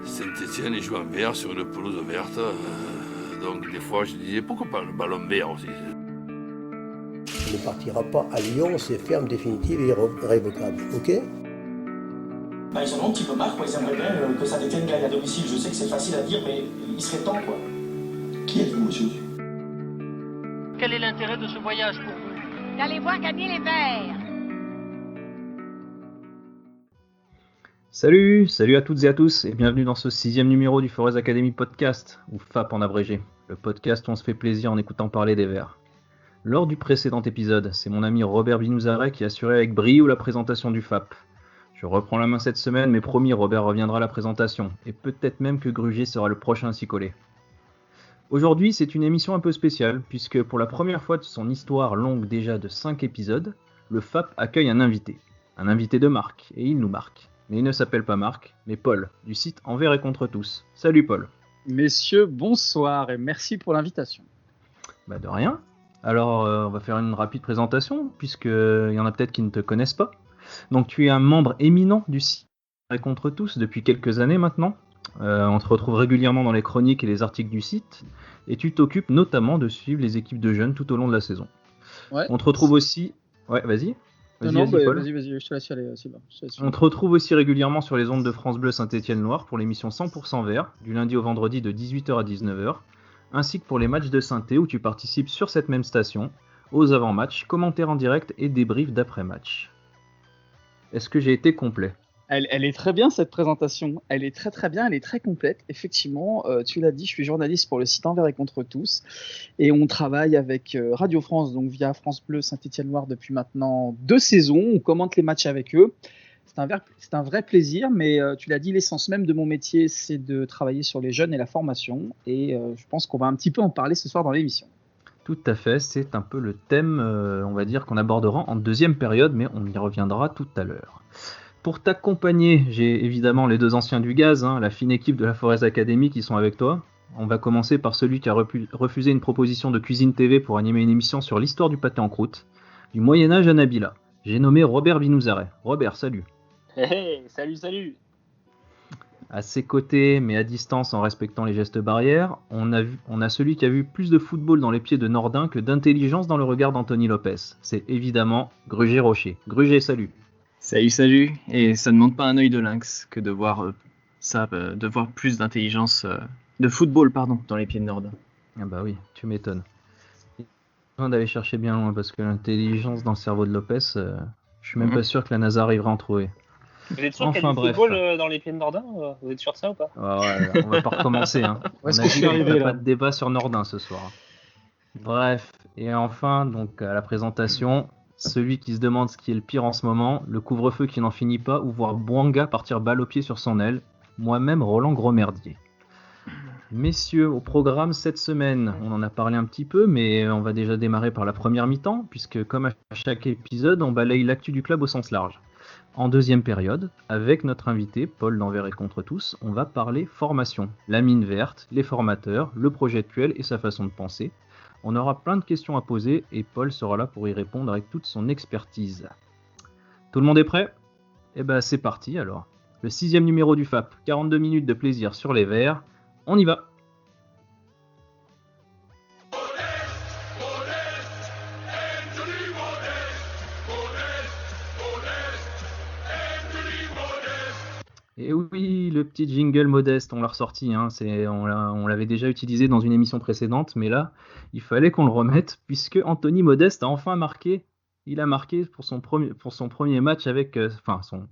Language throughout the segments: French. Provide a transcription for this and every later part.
Saint-Étienne, ils jouent en vert sur une pelouse verte. Donc des fois, je disais, pourquoi pas le ballon vert aussi? On ne partira pas à Lyon, c'est ferme, définitive et irrévocable, ok? Ils en ont un petit peu marre, quoi. Ils aimeraient bien que Saint-Étienne gagne à domicile. Je sais que c'est facile à dire, mais il serait temps, quoi. Qui êtes-vous, monsieur? Quel est l'intérêt de ce voyage pour vous? D'aller voir gagner les Verts. Salut à toutes et à tous et bienvenue dans ce 6e numéro du Forez Academy Podcast, ou FAP en abrégé, le podcast où on se fait plaisir en écoutant parler des Verts. Lors du précédent épisode, c'est mon ami Robert Binouzaret qui assurait avec brio la présentation du FAP. Je reprends la main cette semaine, mais promis, Robert reviendra à la présentation, et peut-être même que Grugier sera le prochain à s'y coller. Aujourd'hui, c'est une émission un peu spéciale, puisque pour la première fois de son histoire longue déjà de 5 épisodes, le FAP accueille un invité de marque, et il nous marque. Mais il ne s'appelle pas Marc, mais Paul, du site Envers et contre tous. Salut Paul. Messieurs, bonsoir et merci pour l'invitation. Bah de rien. Alors, on va faire une rapide présentation, puisqu'il y en a peut-être qui ne te connaissent pas. Donc tu es un membre éminent du site Envers et contre tous depuis quelques années maintenant. On te retrouve régulièrement dans les chroniques et les articles du site, et tu t'occupes notamment de suivre les équipes de jeunes tout au long de la saison. Ouais. On te retrouve aussi... Ouais, vas-y. Vas-y, je te laisse aller. C'est bon, on te retrouve aussi régulièrement sur les ondes de France Bleu Saint-Étienne Loire pour l'émission 100% Vert, du lundi au vendredi de 18h à 19h, ainsi que pour les matchs de Saint-Étienne où tu participes sur cette même station, aux avant-matchs, commentaires en direct et débriefs d'après-match. Est-ce que j'ai été complet ? Elle est très bien cette présentation, elle est très bien, elle est très complète. Effectivement, tu l'as dit, je suis journaliste pour le site Envers et contre tous et on travaille avec Radio France, donc via France Bleu Saint-Étienne Loire depuis maintenant 2 saisons. On commente les matchs avec eux. C'est un vrai plaisir, mais tu l'as dit, l'essence même de mon métier, c'est de travailler sur les jeunes et la formation. Et je pense qu'on va un petit peu en parler ce soir dans l'émission. Tout à fait, c'est un peu le thème, on va dire, qu'on abordera en deuxième période, mais on y reviendra tout à l'heure. Pour t'accompagner, j'ai évidemment les 2 anciens du gaz, la fine équipe de la Forez Academy qui sont avec toi. On va commencer par celui qui a refusé une proposition de Cuisine TV pour animer une émission sur l'histoire du pâté en croûte, du Moyen-Âge à Nabila. J'ai nommé Robert Binouzaret. Robert, salut. Hey, salut. À ses côtés, mais à distance en respectant les gestes barrières, on a celui qui a vu plus de football dans les pieds de Nordin que d'intelligence dans le regard d'Anthony Lopez. C'est évidemment Grugier Rocher. Grugier, salut. Salut, et ça ne montre pas un œil de lynx que de voir de voir plus d'intelligence de football dans les pieds de Nordin. Ah bah oui, tu m'étonnes. Il y a besoin d'aller chercher bien loin parce que l'intelligence dans le cerveau de Lopez, je suis même pas sûr que la NASA arrivera à en trouver. Vous êtes sûr qu'il y a du football dans les pieds de Nordin ? Vous êtes sûr de ça ou pas ? Ouais, on va pas recommencer. On a dit qu'il n'y a pas de débat sur Nordin ce soir. Bref, et enfin, donc à la présentation, celui qui se demande ce qui est le pire en ce moment, le couvre-feu qui n'en finit pas, ou voir Bouanga partir balle au pied sur son aile, moi-même Roland Grosmerdier. Messieurs, au programme cette semaine, on en a parlé un petit peu, mais on va déjà démarrer par la première mi-temps, puisque comme à chaque épisode, on balaye l'actu du club au sens large. En deuxième période, avec notre invité, Paul d'Envers et contre tous, on va parler formation, la mine verte, les formateurs, le projet actuel et sa façon de penser. On aura plein de questions à poser et Paul sera là pour y répondre avec toute son expertise. Tout le monde est prêt ? Eh ben c'est parti alors. Le 6e numéro du FAP, 42 minutes de plaisir sur les Verts. On y va. Et oui, le petit jingle modeste, on l'a ressorti, on l'avait déjà utilisé dans une émission précédente, mais là, il fallait qu'on le remette, puisque Anthony Modeste a enfin marqué. Il a marqué pour son premier match avec, son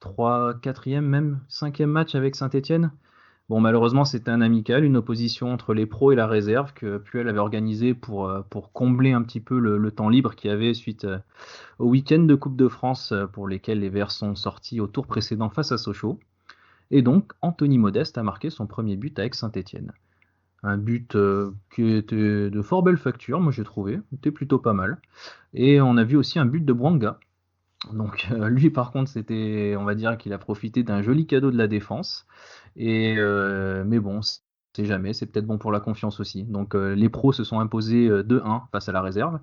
4e même, 5e match avec Saint-Étienne. Bon, malheureusement, c'était un amical, une opposition entre les pros et la réserve que Puel avait organisé pour combler un petit peu le temps libre qu'il y avait suite au week-end de Coupe de France pour lesquels les Verts sont sortis au tour précédent face à Sochaux. Et donc, Anthony Modeste a marqué son premier but avec Saint-Étienne. Un but qui était de fort belle facture, moi j'ai trouvé, c'était plutôt pas mal. Et on a vu aussi un but de Bouanga. Donc lui par contre, on va dire qu'il a profité d'un joli cadeau de la défense. Mais bon, c'est jamais, c'est peut-être bon pour la confiance aussi. Donc les pros se sont imposés 2-1 face à la réserve.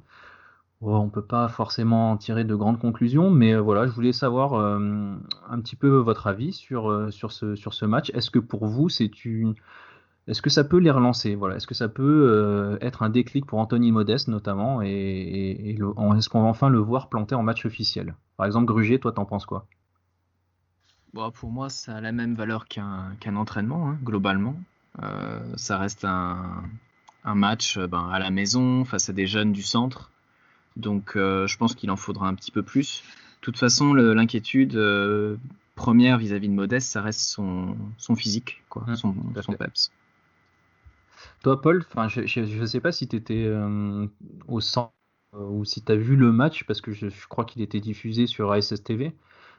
Ouais, on peut pas forcément en tirer de grandes conclusions, mais voilà, je voulais savoir un petit peu votre avis sur ce match. Est-ce que pour vous, est-ce que ça peut les relancer? Voilà, est-ce que ça peut être un déclic pour Anthony Modeste notamment, est-ce qu'on va enfin le voir planter en match officiel? Par exemple, Gruget, toi, t'en penses quoi? Bon, pour moi, ça a la même valeur qu'un entraînement, hein, globalement. Ça reste un match à la maison, face à des jeunes du centre. Donc, je pense qu'il en faudra un petit peu plus. De toute façon, l'inquiétude première vis-à-vis de Modeste, ça reste son physique, quoi, son peps. Toi, Paul, je sais pas si tu étais au centre ou si tu as vu le match, parce que je crois qu'il était diffusé sur ASS TV.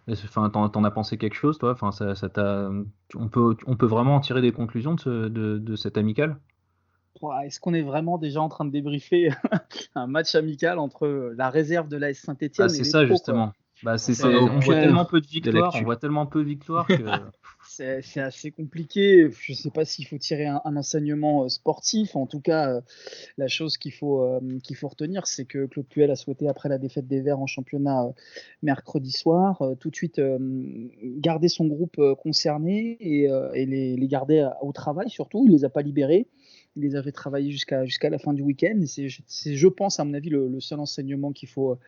Enfin, t'en as pensé quelque chose, toi? Enfin, on peut vraiment en tirer des conclusions de cette amicale? Est-ce qu'on est vraiment déjà en train de débriefer un match amical entre la réserve de l'AS Saint-Etienne et c'est les ça, pros, justement. quoi. On voit tellement peu de victoires, que c'est assez compliqué. Je ne sais pas s'il faut tirer un enseignement sportif. En tout cas, la chose qu'il faut retenir, c'est que Claude Puel a souhaité, après la défaite des Verts en championnat mercredi soir, tout de suite garder son groupe concerné et les garder au travail surtout. Il ne les a pas libérés. Il les a fait travailler jusqu'à la fin du week-end. C'est, je pense, à mon avis, le seul enseignement qu'il faut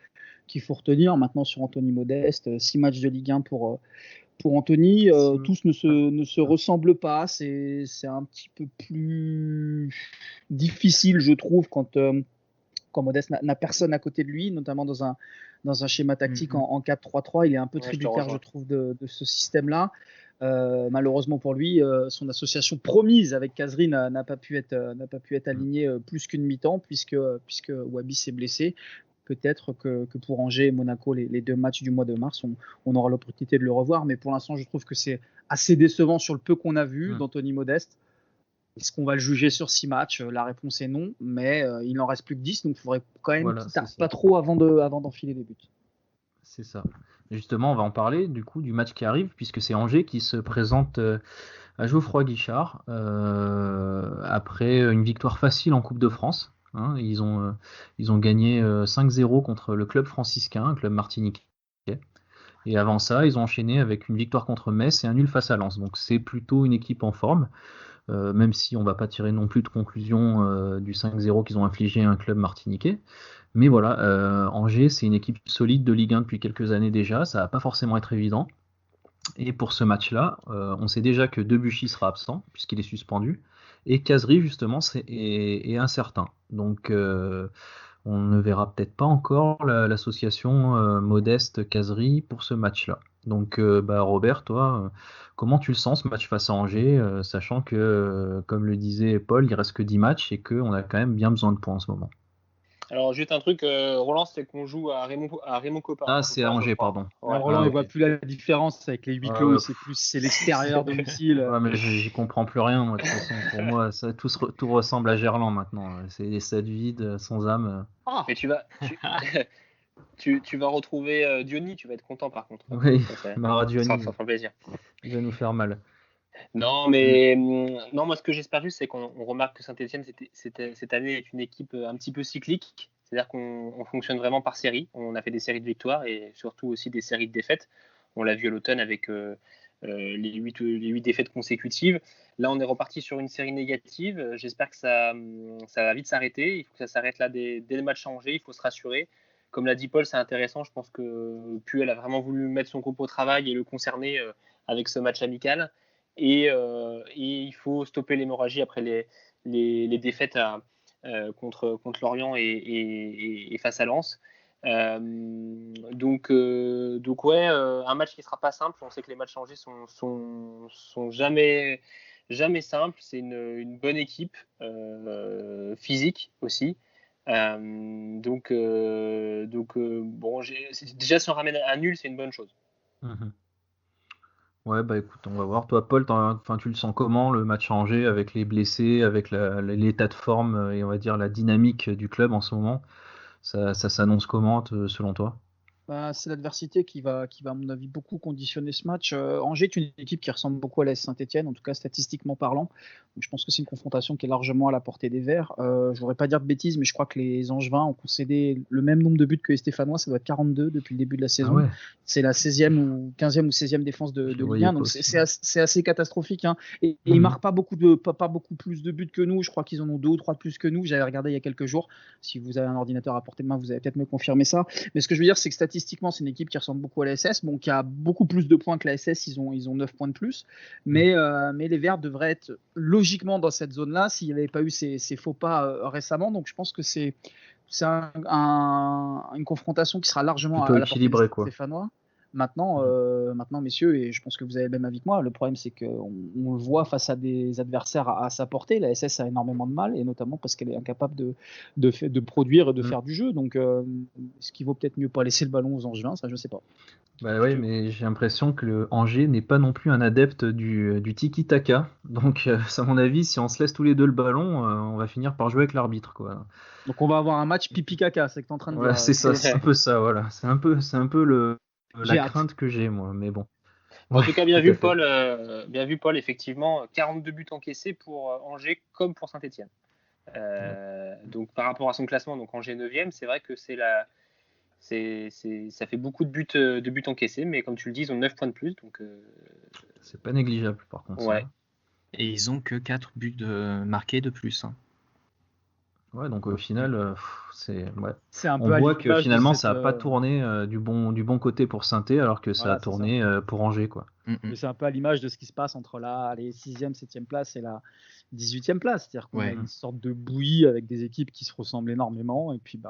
retenir. Maintenant, sur Anthony Modeste, 6 matchs de Ligue 1 pour Anthony. Tous ne se ressemblent pas. C'est un petit peu plus difficile, je trouve, quand Modeste n'a personne à côté de lui, notamment dans un schéma tactique en 4-3-3. Il est un peu tributaire, je trouve, de ce système-là. Malheureusement pour lui, son association promise avec Kazri n'a pas pu être alignée plus qu'une mi-temps, puisque Wabi s'est blessé. Peut-être que pour Angers et Monaco, les 2 matchs du mois de mars, on aura l'opportunité de le revoir. Mais pour l'instant, je trouve que c'est assez décevant sur le peu qu'on a vu d'Anthony Modeste. Est-ce qu'on va le juger sur 6 matchs? La réponse est non, mais il n'en reste plus que 10, donc il faudrait quand même qu'il tarde pas trop avant d'enfiler des buts. C'est ça. Justement, on va en parler du coup du match qui arrive, puisque c'est Angers qui se présente à Geoffroy Guichard après une victoire facile en Coupe de France. Hein, ils ont gagné 5-0 contre le club franciscain, un club martiniquais. Et avant ça, ils ont enchaîné avec une victoire contre Metz et un nul face à Lens. Donc c'est plutôt une équipe en forme, même si on ne va pas tirer non plus de conclusion du 5-0 qu'ils ont infligé à un club martiniquais. Mais voilà, Angers, c'est une équipe solide de Ligue 1 depuis quelques années déjà, ça va pas forcément être évident. Et pour ce match-là, on sait déjà que Debuchy sera absent, puisqu'il est suspendu, et Kazri, justement, est incertain. Donc, on ne verra peut-être pas encore l'association Modeste-Kazri pour ce match-là. Donc, Robert, toi, comment tu le sens, ce match face à Angers, sachant que, comme le disait Paul, il reste que 10 matchs et qu'on a quand même bien besoin de points en ce moment. Alors, juste un truc, Roland, c'est qu'on joue à Raymond Coppa. Ah, c'est à Angers, pardon. Ouais, Roland, il voit plus la différence avec les huis clos, c'est l'extérieur, domicile. Ouais, mais j'y comprends plus rien, moi, de toute façon. Pour moi, ça, tout ressemble à Gerland maintenant. C'est des stades vides, sans âme. Mais tu vas retrouver Diony, tu vas être content par contre. Oui, Mara Diony. Ça fera plaisir. Il va nous faire mal. Non, mais moi ce que j'espère juste, c'est qu'on remarque que Saint-Etienne cette année est une équipe un petit peu cyclique. C'est-à-dire qu'on fonctionne vraiment par série. On a fait des séries de victoires et surtout aussi des séries de défaites. On l'a vu à l'automne avec les 8 défaites consécutives. Là, on est reparti sur une série négative. J'espère que ça va vite s'arrêter. Il faut que ça s'arrête là dès le match changé. Il faut se rassurer. Comme l'a dit Paul, c'est intéressant. Je pense que Puel a vraiment voulu mettre son groupe au travail et le concerner avec ce match amical. Et il faut stopper l'hémorragie après les défaites contre Lorient et face à Lens. Donc ouais, un match qui sera pas simple. On sait que les matchs changés sont jamais simples. C'est une bonne équipe physique aussi. Bon, déjà si on ramène un nul, c'est une bonne chose. Ouais, écoute, on va voir. Toi, Paul, tu le sens comment, le match à Angers, avec les blessés, avec l'état de forme et on va dire la dynamique du club en ce moment? Ça s'annonce comment, selon toi? C'est l'adversité qui va, à mon avis, beaucoup conditionner ce match. Angers est une équipe qui ressemble beaucoup à l'AS Saint-Etienne, en tout cas statistiquement parlant. Donc, je pense que c'est une confrontation qui est largement à la portée des Verts. Je ne voudrais pas dire de bêtises, mais je crois que les Angevins ont concédé le même nombre de buts que les Stéphanois. Ça doit être 42 depuis le début de la saison. Ah ouais. C'est la 16e ou 15e ou 16e défense de Ligue 1. Donc, c'est assez catastrophique. Hein. Et ils ne marquent pas beaucoup plus de buts que nous. Je crois qu'ils en ont 2 ou 3 de plus que nous. J'avais regardé il y a quelques jours. Si vous avez un ordinateur à portée de main, vous allez peut-être me confirmer ça. Mais ce que je veux dire, c'est que statistiquement, c'est une équipe qui ressemble beaucoup à la SS, bon, qui a beaucoup plus de points que la SS, ils ont 9 points de plus, mais les Verts devraient être logiquement dans cette zone-là s'il n'y avait pas eu ces faux pas récemment, donc je pense que c'est une confrontation qui sera largement plutôt à la portée des Stéphanois. Maintenant, messieurs, et je pense que vous avez le même avis que moi, le problème c'est qu'on le voit face à des adversaires à sa portée. La SS a énormément de mal, et notamment parce qu'elle est incapable de produire et de faire du jeu. Donc, est-ce qu'il vaut peut-être mieux pas laisser le ballon aux Angevins? Ça, je sais pas. Bah oui, mais j'ai l'impression que le Angers n'est pas non plus un adepte du tiki-taka. Donc, à mon avis, si on se laisse tous les deux le ballon, on va finir par jouer avec l'arbitre, quoi. Donc, on va avoir un match pipi-caca, c'est ce que tu es en train de dire. C'est ça, c'est un peu ça, voilà. C'est un peu la crainte que j'ai, moi, mais bon. En tout cas, bien vu, Paul, effectivement, 42 buts encaissés pour Angers comme pour Saint-Etienne. Donc, par rapport à son classement, donc Angers 9e, c'est vrai que ça fait beaucoup de buts encaissés, mais comme tu le dis, ils ont 9 points de plus. Donc, c'est pas négligeable, par contre. Ouais. Ça. Et ils ont que 4 buts marqués de plus. Hein. Ouais, donc au final, c'est un peu on voit que finalement ça n'a pas tourné du bon côté pour Saint-Étienne, alors que ça a tourné pour Angers, quoi. Mais c'est un peu à l'image de ce qui se passe entre les 6e, 7e place et la 18e place. C'est-à-dire qu'on a une sorte de bouillie avec des équipes qui se ressemblent énormément. Et puis,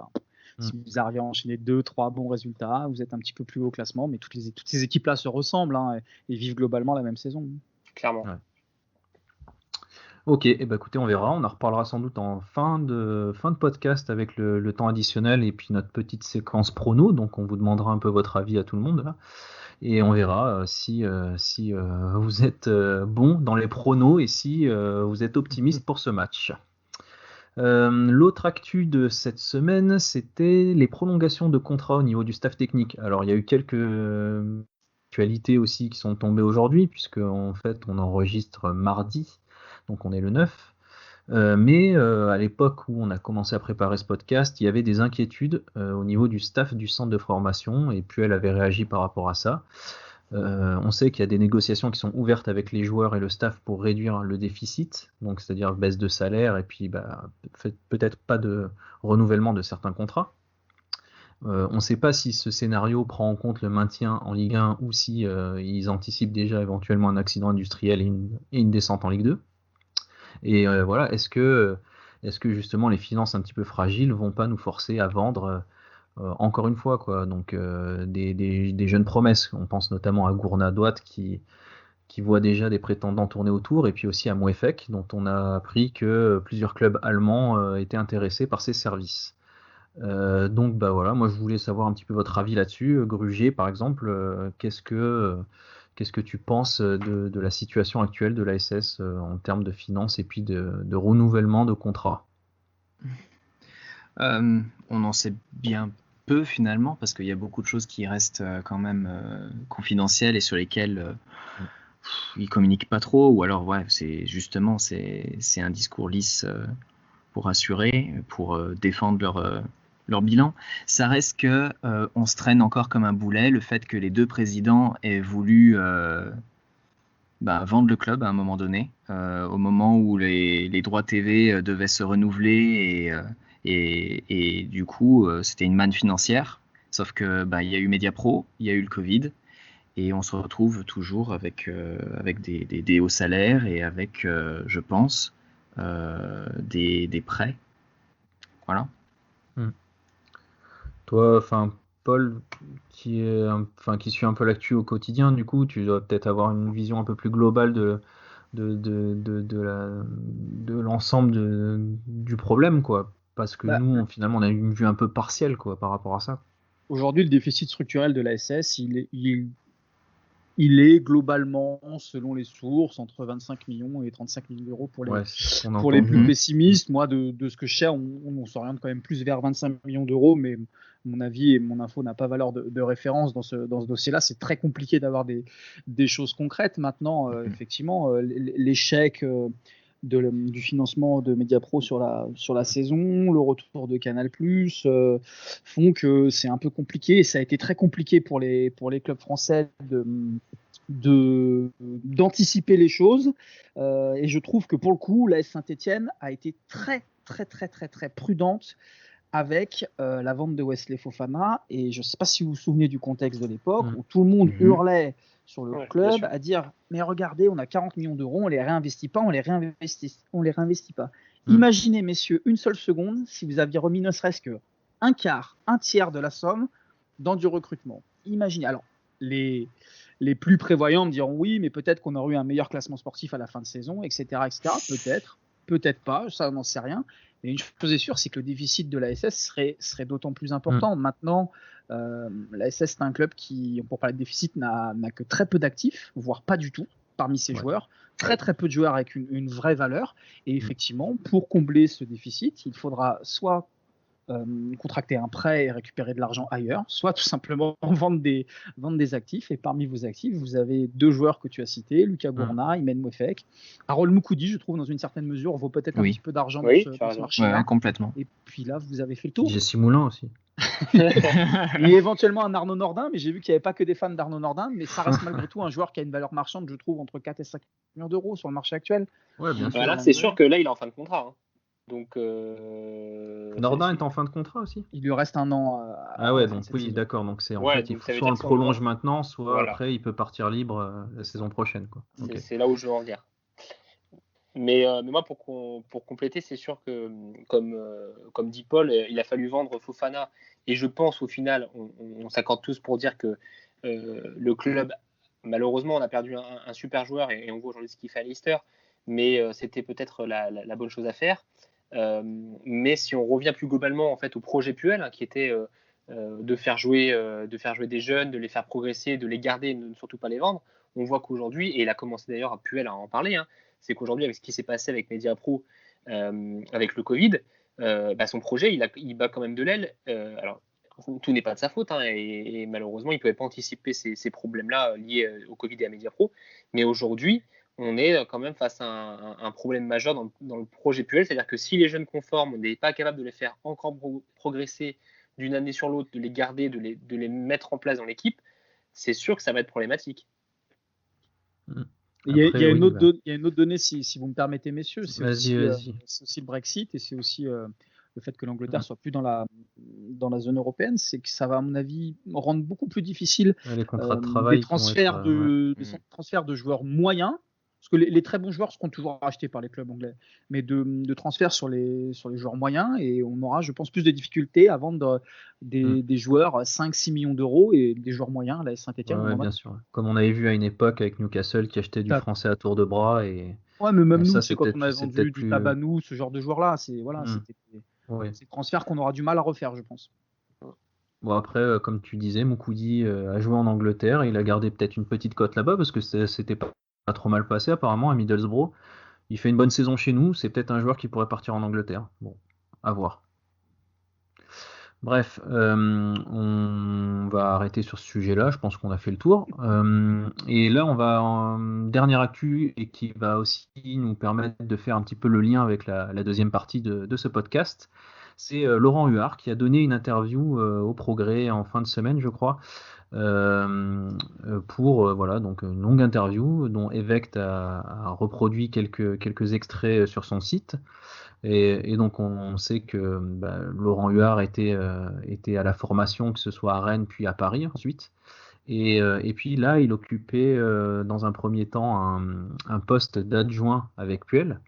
si vous arrivez à enchaîner 2-3 bons résultats, vous êtes un petit peu plus haut au classement. Mais toutes ces équipes-là se ressemblent et vivent globalement la même saison. Clairement. Ouais. Ok, écoutez, on verra. On en reparlera sans doute en fin de podcast avec le temps additionnel et puis notre petite séquence prono. Donc, on vous demandera un peu votre avis à tout le monde là. Et on verra si vous êtes bon dans les pronos et si vous êtes optimiste pour ce match. L'autre actu de cette semaine, c'était les prolongations de contrats au niveau du staff technique. Alors, il y a eu quelques actualités aussi qui sont tombées aujourd'hui, puisque en fait, on enregistre mardi. Donc on est le 9, mais à l'époque où on a commencé à préparer ce podcast, il y avait des inquiétudes au niveau du staff du centre de formation, et puis elle avait réagi par rapport à ça. On sait qu'il y a des négociations qui sont ouvertes avec les joueurs et le staff pour réduire le déficit, donc c'est-à-dire baisse de salaire, et puis peut-être pas de renouvellement de certains contrats. On ne sait pas si ce scénario prend en compte le maintien en Ligue 1 ou si ils anticipent déjà éventuellement un accident industriel et une descente en Ligue 2. Et voilà, est-ce que justement les finances un petit peu fragiles vont pas nous forcer à vendre encore une fois, quoi. Donc des jeunes promesses. On pense notamment à Gourna Douat qui voit déjà des prétendants tourner autour, et puis aussi à Moefek, dont on a appris que plusieurs clubs allemands étaient intéressés par ses services. Donc voilà, moi je voulais savoir un petit peu votre avis là-dessus. Grugier par exemple, qu'est-ce que tu penses de la situation actuelle de l'ASS en termes de finances et puis de renouvellement de contrats? On en sait bien peu finalement, parce qu'il y a beaucoup de choses qui restent quand même confidentielles et sur lesquelles ils communiquent pas trop, ou alors c'est un discours lisse pour assurer, pour défendre leur bilan. Ça reste que on se traîne encore comme un boulet, le fait que les deux présidents aient voulu vendre le club à un moment donné, au moment où les droits TV devaient se renouveler et du coup c'était une manne financière, sauf que il y a eu Mediapro, il y a eu le Covid, et on se retrouve toujours avec des hauts salaires et avec je pense des prêts. Voilà. Toi, Paul, qui suit un peu l'actu au quotidien, du coup, tu dois peut-être avoir une vision un peu plus globale de l'ensemble du problème, quoi. Parce que nous, finalement, on a une vue un peu partielle, quoi, par rapport à ça. Aujourd'hui, le déficit structurel de la SS, il Il est globalement, selon les sources, entre 25 millions et 35 millions d'euros pour les plus pessimistes. Moi, de ce que je sais, on s'oriente quand même plus vers 25 millions d'euros, mais mon avis et mon info n'a pas valeur de référence dans ce dossier-là. C'est très compliqué d'avoir des choses concrètes. Maintenant, effectivement, l'échec du financement de Mediapro sur la saison, le retour de Canal+, font que c'est un peu compliqué, et ça a été très compliqué pour les clubs français d'anticiper les choses, et je trouve que pour le coup l'AS Saint-Etienne a été très très très très très prudente avec la vente de Wesley Fofana, et je ne sais pas si vous vous souvenez du contexte de l'époque où tout le monde hurlait sur le club à dire mais regardez, on a 40 millions d'euros, on les réinvestit pas, on les réinvestit pas. Imaginez, messieurs, une seule seconde si vous aviez remis ne serait-ce que un quart, un tiers de la somme dans du recrutement. Imaginez. Alors les plus prévoyants me diront oui, mais peut-être qu'on aurait eu un meilleur classement sportif à la fin de saison, etc. Peut-être pas, ça on n'en sait rien. Mais une chose est sûre, c'est que le déficit de l'ASS serait d'autant plus important. Maintenant, l'ASS, c'est un club qui, pour parler de déficit, n'a que très peu d'actifs, voire pas du tout, parmi ses joueurs. Très très peu de joueurs avec une vraie valeur. Et effectivement, pour combler ce déficit, il faudra soit contracter un prêt et récupérer de l'argent ailleurs, soit tout simplement vendre des actifs. Et parmi vos actifs, vous avez deux joueurs que tu as cités, Lucas Gourna, Imen Mouefek. Harold Moukoudi, je trouve, dans une certaine mesure, vaut peut-être un petit peu d'argent dans ce marché-là. Ouais, complètement. Et puis là, vous avez fait le tour. Jesse Moulin aussi. Et éventuellement un Arnaud Nordin, mais j'ai vu qu'il n'y avait pas que des fans d'Arnaud Nordin, mais ça reste malgré tout un joueur qui a une valeur marchande, je trouve, entre 4 et 5 millions d'euros sur le marché actuel. Ouais, bien sûr. Là, c'est sûr que là, il est en fin de contrat. Hein. Donc, Nordin est en fin de contrat aussi. Il lui reste un an. Ah ouais, donc oui, d'accord. Donc c'est en fait, il faut soit on le prolonge maintenant, soit après il peut partir libre la saison prochaine, quoi. C'est là où je veux en venir. Mais moi, pour compléter, c'est sûr que, comme dit Paul, il a fallu vendre Fofana. Et je pense, au final, on s'accorde tous pour dire que le club, malheureusement, on a perdu un super joueur, et on voit aujourd'hui ce qu'il fait à Leicester. Mais c'était peut-être la bonne chose à faire. Mais si on revient plus globalement en fait, au projet Puel, qui était de faire jouer des jeunes, de les faire progresser, de les garder et ne surtout pas les vendre, on voit qu'aujourd'hui, et il a commencé d'ailleurs à Puel à en parler, c'est qu'aujourd'hui, avec ce qui s'est passé avec Mediapro, avec le Covid, son projet, il bat quand même de l'aile. Alors, tout n'est pas de sa faute, et malheureusement, il ne pouvait pas anticiper ces problèmes-là liés au Covid et à Mediapro. Mais aujourd'hui, on est quand même face à un problème majeur dans le projet Puel, c'est-à-dire que si les jeunes conformes, on n'est pas capable de les faire encore progresser d'une année sur l'autre, de les garder, de les mettre en place dans l'équipe, c'est sûr que ça va être problématique. Il y a une autre donnée, si vous me permettez, messieurs, c'est aussi le Brexit, et c'est aussi le fait que l'Angleterre soit plus dans la zone européenne, c'est que ça va, à mon avis, rendre beaucoup plus difficile les contrats de travail, des transferts de joueurs moyens. Parce que les très bons joueurs seront toujours rachetés par les clubs anglais, mais de transfert sur les joueurs moyens, et on aura, je pense, plus de difficultés à vendre des joueurs à 5-6 millions d'euros, et des joueurs moyens, la Saint-Etienne. Ouais, bien sûr. Comme on avait vu à une époque avec Newcastle qui achetait du français à tour de bras. Et... Ouais, mais même nous, c'est quand on a vendu du Tabanou, ce genre de joueurs-là. C'est des transferts qu'on aura du mal à refaire, je pense. Bon, après, comme tu disais, Moukoudi a joué en Angleterre, il a gardé peut-être une petite cote là-bas parce que c'était pas trop mal passé apparemment à Middlesbrough. Il fait une bonne saison chez nous, c'est peut-être un joueur qui pourrait partir en Angleterre. Bon, à voir. Bref, on va arrêter sur ce sujet-là, je pense qu'on a fait le tour. Et là, on va en dernière actu, et qui va aussi nous permettre de faire un petit peu le lien avec la deuxième partie de ce podcast. C'est Laurent Huard qui a donné une interview au Progrès en fin de semaine, je crois, pour donc une longue interview dont Evect a reproduit quelques extraits sur son site. Et donc on sait que Laurent Huard était à la formation, que ce soit à Rennes puis à Paris ensuite. Et puis là, il occupait dans un premier temps un poste d'adjoint avec Puel.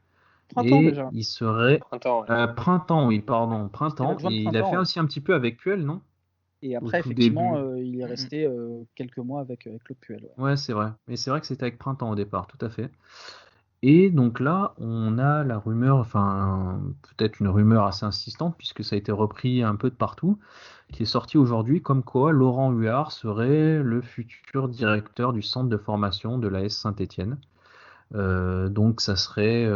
Printemps, déjà. Il serait printemps. Et il a fait aussi un petit peu avec Puel, non? Et après, effectivement, il est resté quelques mois avec Claude Puel. Ouais, c'est vrai. Mais c'est vrai que c'était avec Printemps au départ, tout à fait. Et donc là, on a la rumeur, enfin peut-être une rumeur assez insistante, puisque ça a été repris un peu de partout, qui est sortie aujourd'hui, comme quoi Laurent Huard serait le futur directeur du centre de formation de l'AS Saint-Étienne. Donc ça serait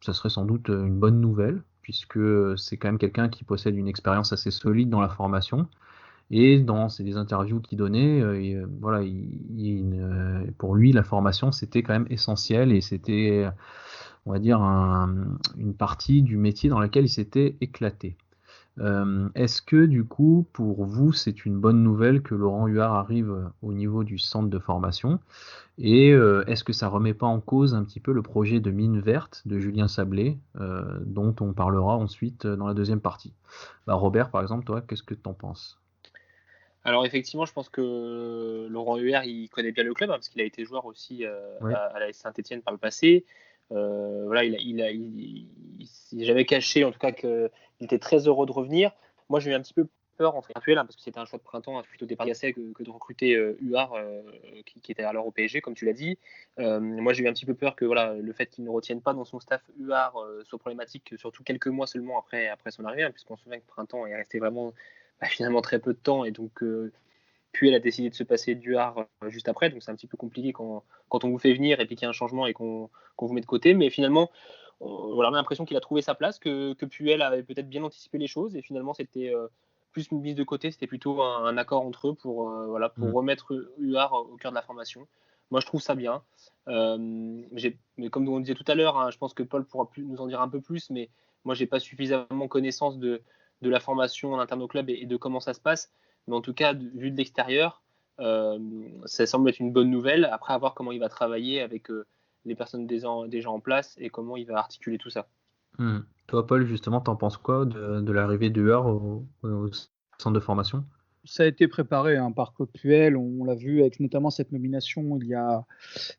sans doute une bonne nouvelle, puisque c'est quand même quelqu'un qui possède une expérience assez solide dans la formation. Et dans des interviews qu'il donnait, voilà, pour lui, la formation, c'était quand même essentiel et c'était, on va dire, une partie du métier dans laquelle il s'était éclaté. Est-ce que, du coup, pour vous, c'est une bonne nouvelle que Laurent Huard arrive au niveau du centre de formation? Et est-ce que ça remet pas en cause un petit peu le projet de mine verte de Julien Sablé, dont on parlera ensuite dans la deuxième partie? Robert, par exemple, toi, qu'est-ce que tu en penses? Alors effectivement, je pense que Laurent Huert, il connaît bien le club, parce qu'il a été joueur aussi Ouais. à la Saint-Étienne par le passé. Voilà, il s'est jamais caché, en tout cas, qu'il était très heureux de revenir. Moi, j'ai eu un petit peu peur entre Puel, parce que c'était un choix de printemps suite au départ d'Assé que de recruter Huard, qui était alors au PSG, comme tu l'as dit. Moi, j'ai eu un petit peu peur que voilà, le fait qu'il ne retienne pas dans son staff Huard soit problématique, surtout quelques mois seulement après son arrivée, puisqu'on se souvient que printemps est resté vraiment finalement très peu de temps, et donc Puel a décidé de se passer d'Huard juste après, donc c'est un petit peu compliqué quand on vous fait venir et puis qu'il y a un changement et qu'on vous met de côté, mais finalement on a l'impression qu'il a trouvé sa place, que Puel avait peut-être bien anticipé les choses, et finalement c'était plus une mise de côté, c'était plutôt un accord entre eux pour remettre Huard au cœur de la formation. Moi je trouve ça bien. Mais comme on disait tout à l'heure, je pense que Paul pourra nous en dire un peu plus, mais moi j'ai pas suffisamment connaissance de la formation en interne au club et de comment ça se passe. Mais en tout cas, vu de l'extérieur, ça semble être une bonne nouvelle. Après, à voir comment il va travailler avec les personnes déjà en place et comment il va articuler tout ça. Toi, Paul, justement, t'en penses quoi de l'arrivée de Huard au centre de formation? Ça a été préparé par Claude Puel, on l'a vu avec notamment cette nomination il y a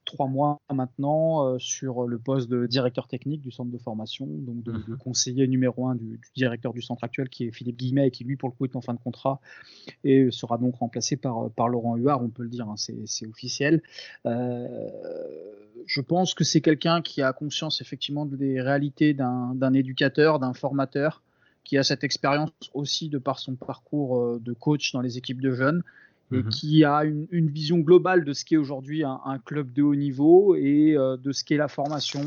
3 mois maintenant sur le poste de directeur technique du centre de formation, donc de conseiller numéro 1 du directeur du centre actuel, qui est Philippe Guillemet, et qui lui pour le coup est en fin de contrat et sera donc remplacé par Laurent Huard, on peut le dire, c'est officiel. Je pense que c'est quelqu'un qui a conscience effectivement des réalités d'un éducateur, d'un formateur, qui a cette expérience aussi de par son parcours de coach dans les équipes de jeunes, et qui a une vision globale de ce qu'est aujourd'hui un club de haut niveau et de ce qu'est la formation.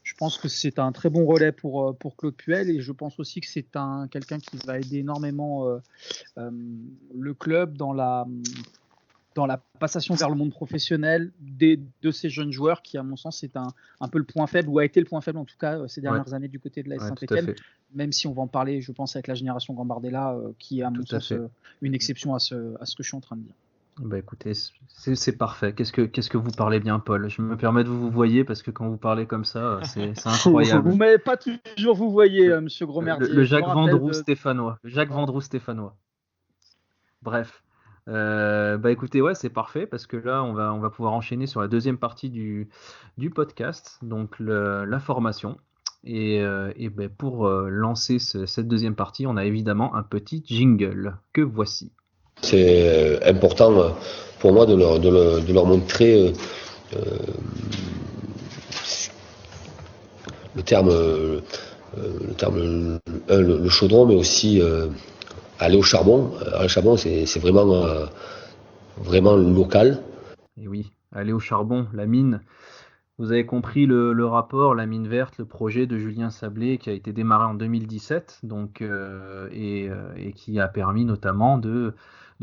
Je pense que c'est un très bon relais pour Claude Puel, et je pense aussi que c'est quelqu'un qui va aider énormément le club dans la passation vers le monde professionnel de ces jeunes joueurs, qui à mon sens est un peu le point faible, ou a été le point faible en tout cas ces dernières années du côté de la Saint-Étienne, même si on va en parler je pense avec la génération Gambardella qui est à mon sens une exception à ce que je suis en train de dire. Bah écoutez, c'est parfait. Qu'est-ce que vous parlez bien, Paul? Je me permets de vous voyer parce que quand vous parlez comme ça, c'est incroyable. Vous m'avez pas toujours vous voyez, monsieur Grosmerdier. Le Jacques Vendroux stéphanois. Le Jacques Vendroux stéphanois. Bref. Bah écoutez, ouais, c'est parfait parce que là, on va pouvoir enchaîner sur la deuxième partie du podcast, donc la formation. Et bah, pour lancer cette deuxième partie, on a évidemment un petit jingle que voici. C'est important pour moi de leur montrer le terme le chaudron, mais aussi aller au charbon. Le charbon, c'est vraiment local. Et oui, aller au charbon, la mine. Vous avez compris le rapport, la mine verte, le projet de Julien Sablé qui a été démarré en 2017, donc, et qui a permis notamment de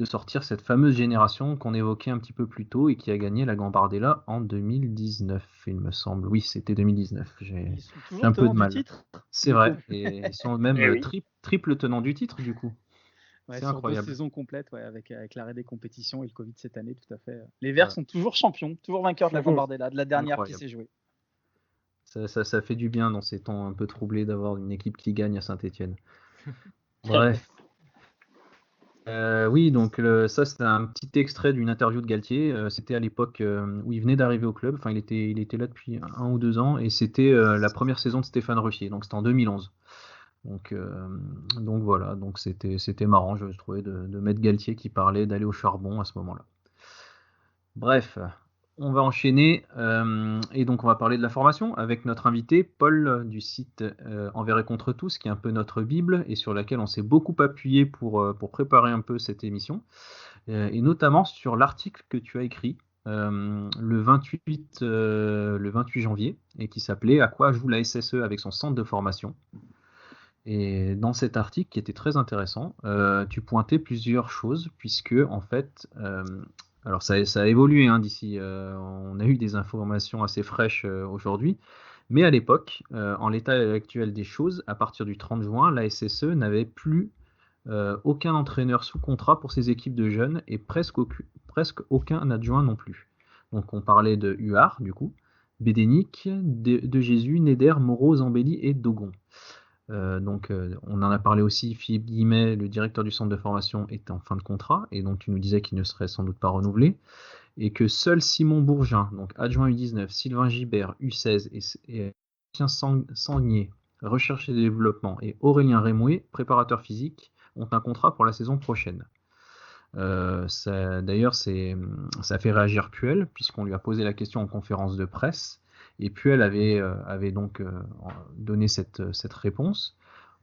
sortir cette fameuse génération qu'on évoquait un petit peu plus tôt et qui a gagné la Gambardella en 2019, il me semble. Oui, c'était 2019. J'ai un peu de mal. C'est vrai, et ils sont même triple tenant du titre du coup. Ouais, c'est incroyable. 2 saisons complètes, avec l'arrêt des compétitions et le Covid cette année, tout à fait. Les Verts sont toujours champions, toujours vainqueurs de la Gambardella, de la dernière qui s'est jouée. Ça fait du bien dans ces temps un peu troublés d'avoir une équipe qui gagne à Saint-Étienne. Bref. Oui, donc ça c'était un petit extrait d'une interview de Galtier. C'était à l'époque où il venait d'arriver au club. Enfin, il était là depuis 1 ou 2 ans et c'était la première saison de Stéphane Ruffier. Donc c'était en 2011. Donc voilà, donc c'était marrant, je trouvais, de mettre Galtier qui parlait d'aller au charbon à ce moment-là. Bref, On va enchaîner et donc on va parler de la formation avec notre invité Paul du site Envers et contre tous, qui est un peu notre bible et sur laquelle on s'est beaucoup appuyé pour préparer un peu cette émission et notamment sur l'article que tu as écrit le 28 janvier et qui s'appelait « À quoi joue la SSE avec son centre de formation ?» Et dans cet article qui était très intéressant, tu pointais plusieurs choses puisque en fait alors ça a évolué d'ici, on a eu des informations assez fraîches aujourd'hui, mais à l'époque, en l'état actuel des choses, à partir du 30 juin, la SSE n'avait plus aucun entraîneur sous contrat pour ses équipes de jeunes et presque aucun adjoint non plus. Donc on parlait de Huard, du coup, Bédénic, de Jésus, Neder, Moreau, Zambelli et Dogon. On en a parlé aussi, Philippe Guillemet, le directeur du centre de formation, est en fin de contrat, et donc tu nous disais qu'il ne serait sans doute pas renouvelé, et que seul Simon Bourgin, donc adjoint U19, Sylvain Gibert, U16, et Lucien Sangnier, recherche et développement, et Aurélien Rémouet, préparateur physique, ont un contrat pour la saison prochaine. D'ailleurs, ça fait réagir Puel, puisqu'on lui a posé la question en conférence de presse, et Puel avait donc donné cette réponse.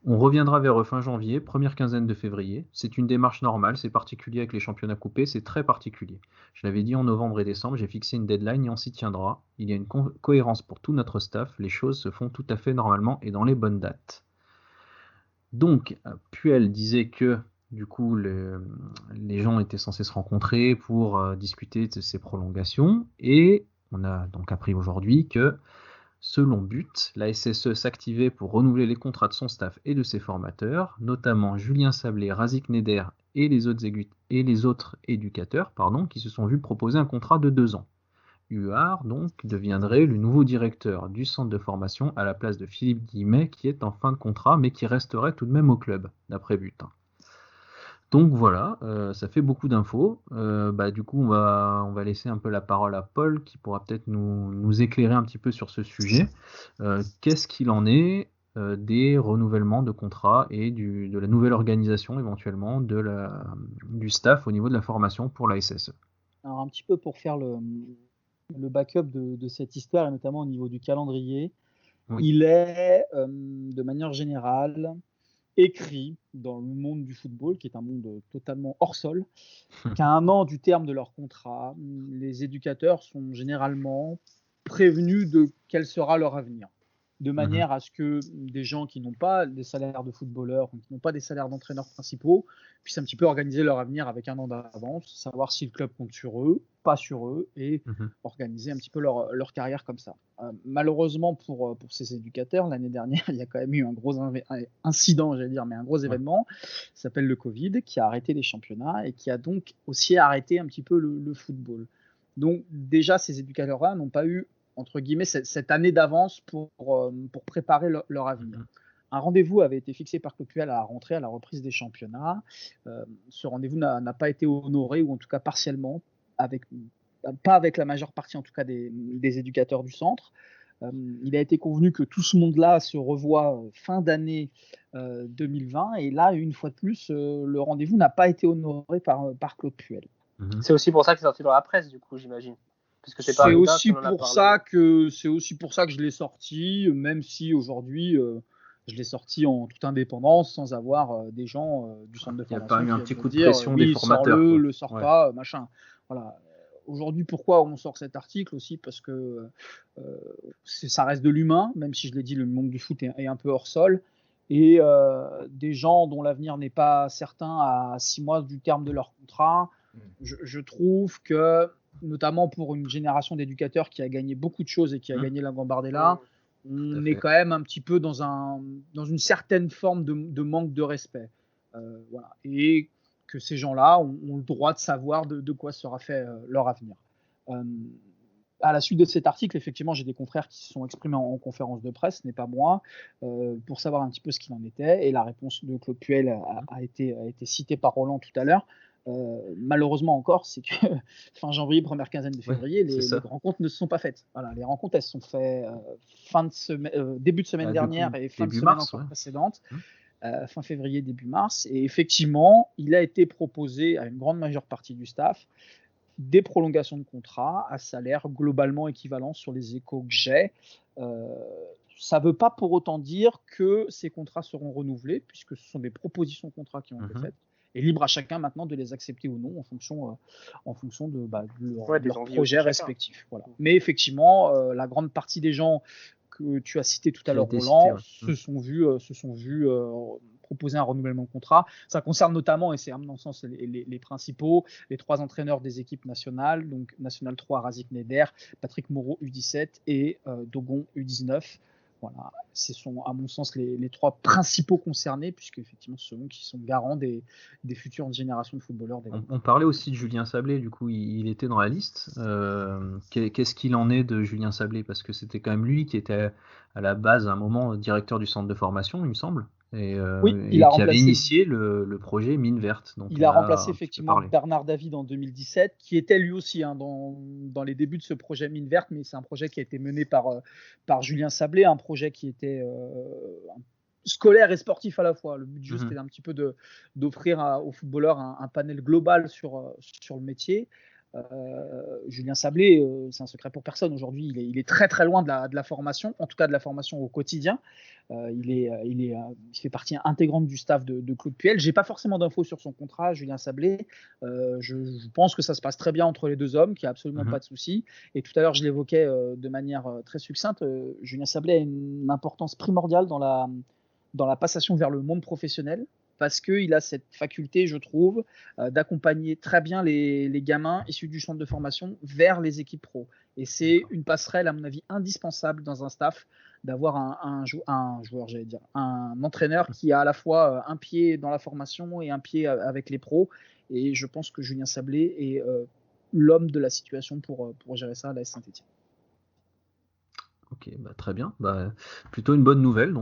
On reviendra vers eux fin janvier, première quinzaine de février. C'est une démarche normale, c'est particulier avec les championnats coupés, c'est très particulier. Je l'avais dit en novembre et décembre, j'ai fixé une deadline et on s'y tiendra. Il y a une cohérence pour tout notre staff, les choses se font tout à fait normalement et dans les bonnes dates. Donc, Puel disait que du coup, les gens étaient censés se rencontrer pour discuter de ces prolongations et on a donc appris aujourd'hui que, selon But, la SSE s'activait pour renouveler les contrats de son staff et de ses formateurs, notamment Julien Sablé, Razik Neder et les autres éducateurs qui se sont vus proposer un contrat de 2 ans. Huard, donc, deviendrait le nouveau directeur du centre de formation à la place de Philippe Guillemet, qui est en fin de contrat, mais qui resterait tout de même au club, d'après But. Donc voilà, ça fait beaucoup d'infos. Du coup, on va laisser un peu la parole à Paul qui pourra peut-être nous éclairer un petit peu sur ce sujet. Qu'est-ce qu'il en est des renouvellements de contrats et de la nouvelle organisation éventuellement du staff au niveau de la formation pour la SSE? Alors un petit peu pour faire le backup de cette histoire et notamment au niveau du calendrier, oui. Il est de manière générale écrit dans le monde du football, qui est un monde totalement hors sol, qu'à 1 an du terme de leur contrat, les éducateurs sont généralement prévenus de quel sera leur avenir, de manière à ce que des gens qui n'ont pas des salaires de footballeurs, qui n'ont pas des salaires d'entraîneurs principaux, puissent un petit peu organiser leur avenir avec 1 an d'avance, savoir si le club compte sur eux, pas sur eux, et organiser un petit peu leur carrière comme ça. Malheureusement pour ces éducateurs, l'année dernière, il y a quand même eu un gros incident, j'allais dire, mais un gros événement, ça s'appelle le Covid, qui a arrêté les championnats et qui a donc aussi arrêté un petit peu le football. Donc déjà, ces éducateurs-là n'ont pas eu, entre guillemets, cette année d'avance pour préparer leur avenir. Un rendez-vous avait été fixé par Claude Puel à la rentrée, à la reprise des championnats. Ce rendez-vous n'a pas été honoré, ou en tout cas partiellement, pas avec la majeure partie en tout cas des éducateurs du centre. Il a été convenu que tout ce monde-là se revoit fin d'année 2020, et là, une fois de plus, le rendez-vous n'a pas été honoré par Claude Puel. C'est aussi pour ça que c'est sorti dans la presse, du coup, j'imagine. Parce que c'est aussi pour ça que je l'ai sorti, même si aujourd'hui je l'ai sorti en toute indépendance, sans avoir des gens du centre de formation. Il n'y a pas eu un petit coup de pression des formateurs. Le sort pas, machin. Voilà. Aujourd'hui, pourquoi on sort cet article aussi? Parce que ça reste de l'humain, même si je l'ai dit, le monde du foot est un peu hors sol. Et des gens dont l'avenir n'est pas certain à 6 mois du terme de leur contrat, je trouve que, notamment pour une génération d'éducateurs qui a gagné beaucoup de choses et qui a gagné la Gambardella, on est quand même un petit peu dans une certaine forme de manque de respect. Voilà. Et que ces gens-là ont le droit de savoir de quoi sera fait leur avenir. À la suite de cet article, effectivement, j'ai des confrères qui se sont exprimés en conférence de presse, ce n'est pas moi, pour savoir un petit peu ce qu'il en était. Et la réponse de Claude Puel a été citée par Roland tout à l'heure. Malheureusement encore, c'est que fin janvier, première quinzaine de février, les rencontres ne se sont pas faites. Voilà, les rencontres, elles se sont faites début de semaine dernière et fin de semaine précédente, fin février, début mars. Et effectivement, il a été proposé à une grande majeure partie du staff des prolongations de contrat à salaire globalement équivalent sur les échos que j'ai. Ça ne veut pas pour autant dire que ces contrats seront renouvelés, puisque ce sont des propositions de contrats qui ont été faites. Et libre à chacun maintenant de les accepter ou non en fonction de leur projet respectif. Voilà. Mais effectivement, la grande partie des gens que tu as cités tout à l'heure, Roland, se sont vus proposer un renouvellement de contrat. Ça concerne notamment, et c'est à mon sens les principaux, les 3 entraîneurs des équipes nationales, donc National 3, Razik Neder, Patrick Moreau U17 et Dogon U19. Voilà, ce sont à mon sens les 3 principaux concernés, puisque effectivement ce sont eux qui sont garants des futures générations de footballeurs. On parlait aussi de Julien Sablé, du coup il était dans la liste. Qu'est-ce qu'il en est de Julien Sablé? Parce que c'était quand même lui qui était à la base à un moment directeur du centre de formation, il me semble. Et qui avait initié le projet Mine Verte. Donc il a remplacé effectivement Bernard David en 2017, qui était lui aussi dans les débuts de ce projet Mine Verte, mais c'est un projet qui a été mené par Julien Sablé, un projet qui était scolaire et sportif à la fois. Le but du jeu, c'était un petit peu d'offrir aux footballeurs un panel global sur le métier. Julien Sablé, c'est un secret pour personne. Aujourd'hui, il est très très loin de la formation, en tout cas de la formation au quotidien. Il fait partie intégrante du staff de Claude Puel. J'ai pas forcément d'infos sur son contrat, Julien Sablé. Je pense que ça se passe très bien entre les deux hommes, qu'il n'y a absolument pas de souci. Et tout à l'heure, je l'évoquais de manière très succincte. Julien Sablé a une importance primordiale dans la passation vers le monde professionnel, parce qu'il a cette faculté, je trouve, d'accompagner très bien les gamins issus du centre de formation vers les équipes pro. Et c'est une passerelle, à mon avis, indispensable dans un staff, d'avoir un entraîneur qui a à la fois un pied dans la formation et un pied avec les pros. Et je pense que Julien Sablé est l'homme de la situation pour gérer ça à l'AS Saint-Etienne. Ok, très bien. Plutôt une bonne nouvelle.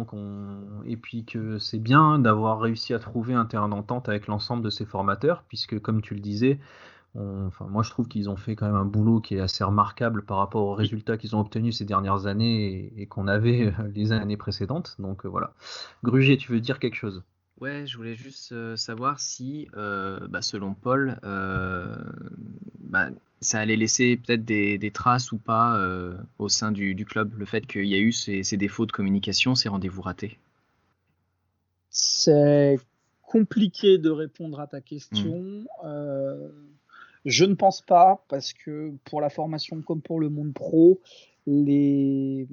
Et puis que c'est bien d'avoir réussi à trouver un terrain d'entente avec l'ensemble de ces formateurs, puisque comme tu le disais, moi je trouve qu'ils ont fait quand même un boulot qui est assez remarquable par rapport aux résultats qu'ils ont obtenus ces dernières années et qu'on avait les années précédentes. Donc voilà. Grugier, tu veux dire quelque chose? Ouais, je voulais juste savoir si, selon Paul, ça allait laisser peut-être des traces ou pas au sein du club, le fait qu'il y a eu ces défauts de communication, ces rendez-vous ratés. C'est compliqué de répondre à ta question. Je ne pense pas, parce que pour la formation comme pour le monde pro, le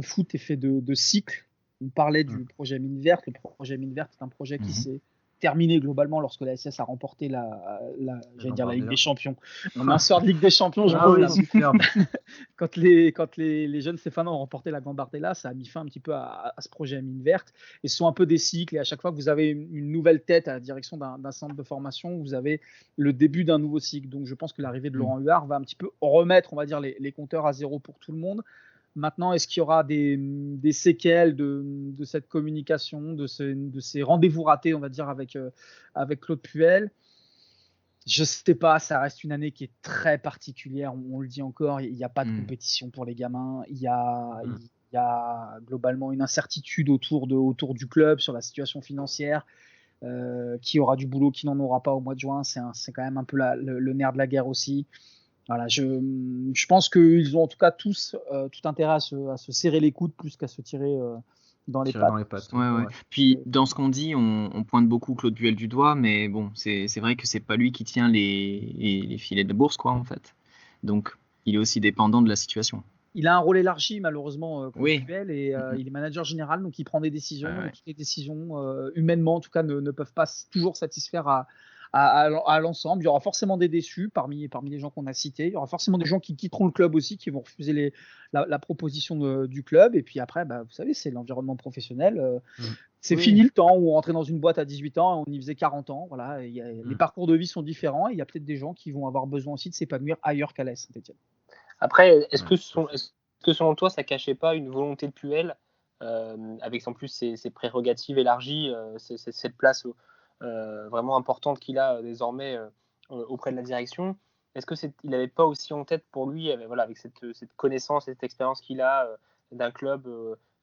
foot est fait de cycles. On parlait du projet Mine Verte. Le projet Mine Verte est un projet qui s'est terminé globalement lorsque la SS a remporté la Ligue des Champions. On a un sort de Ligue des Champions. Quand les jeunes Stéphanois ont remporté la Gambardella, ça a mis fin un petit peu à ce projet Mine Verte. Et ce sont un peu des cycles. Et à chaque fois que vous avez une nouvelle tête à la direction d'un centre de formation, vous avez le début d'un nouveau cycle. Donc je pense que l'arrivée de Laurent Huard va un petit peu remettre, on va dire, les compteurs à zéro pour tout le monde. Maintenant, est-ce qu'il y aura des séquelles de cette communication, de ces rendez-vous ratés, on va dire, avec Claude Puel? Je ne sais pas, ça reste une année qui est très particulière, on le dit encore, il n'y a pas de compétition pour les gamins, il y a globalement une incertitude autour du club sur la situation financière, qui aura du boulot, qui n'en aura pas au mois de juin, c'est quand même un peu le nerf de la guerre aussi. Voilà, je pense qu'ils ont en tout cas tous tout intérêt à se serrer les coudes plus qu'à se tirer dans les pattes. Ouais. Puis dans ce qu'on dit, on pointe beaucoup Claude Puel du doigt, mais bon, c'est vrai que c'est pas lui qui tient les filets de bourse, quoi, en fait. Donc il est aussi dépendant de la situation. Il a un rôle élargi, malheureusement, Claude Puel, et il est manager général, donc il prend des décisions. Et toutes les décisions, humainement en tout cas, ne peuvent pas toujours satisfaire à l'ensemble. Il y aura forcément des déçus parmi les gens qu'on a cités. Il y aura forcément des gens qui quitteront le club aussi, qui vont refuser la proposition du club. Et puis après, vous savez, c'est l'environnement professionnel. C'est fini le temps où on rentrait dans une boîte à 18 ans, on y faisait 40 ans. Voilà, les parcours de vie sont différents. Et il y a peut-être des gens qui vont avoir besoin aussi de s'épanouir ailleurs qu'à l'AS Saint-Etienne. Après, est-ce que selon toi, ça cachait pas une volonté de Puel, avec en plus ses prérogatives élargies, cette place vraiment importante qu'il a désormais auprès de la direction? Est-ce qu'il n'avait pas aussi en tête pour lui, avec cette connaissance, cette expérience qu'il a d'un club,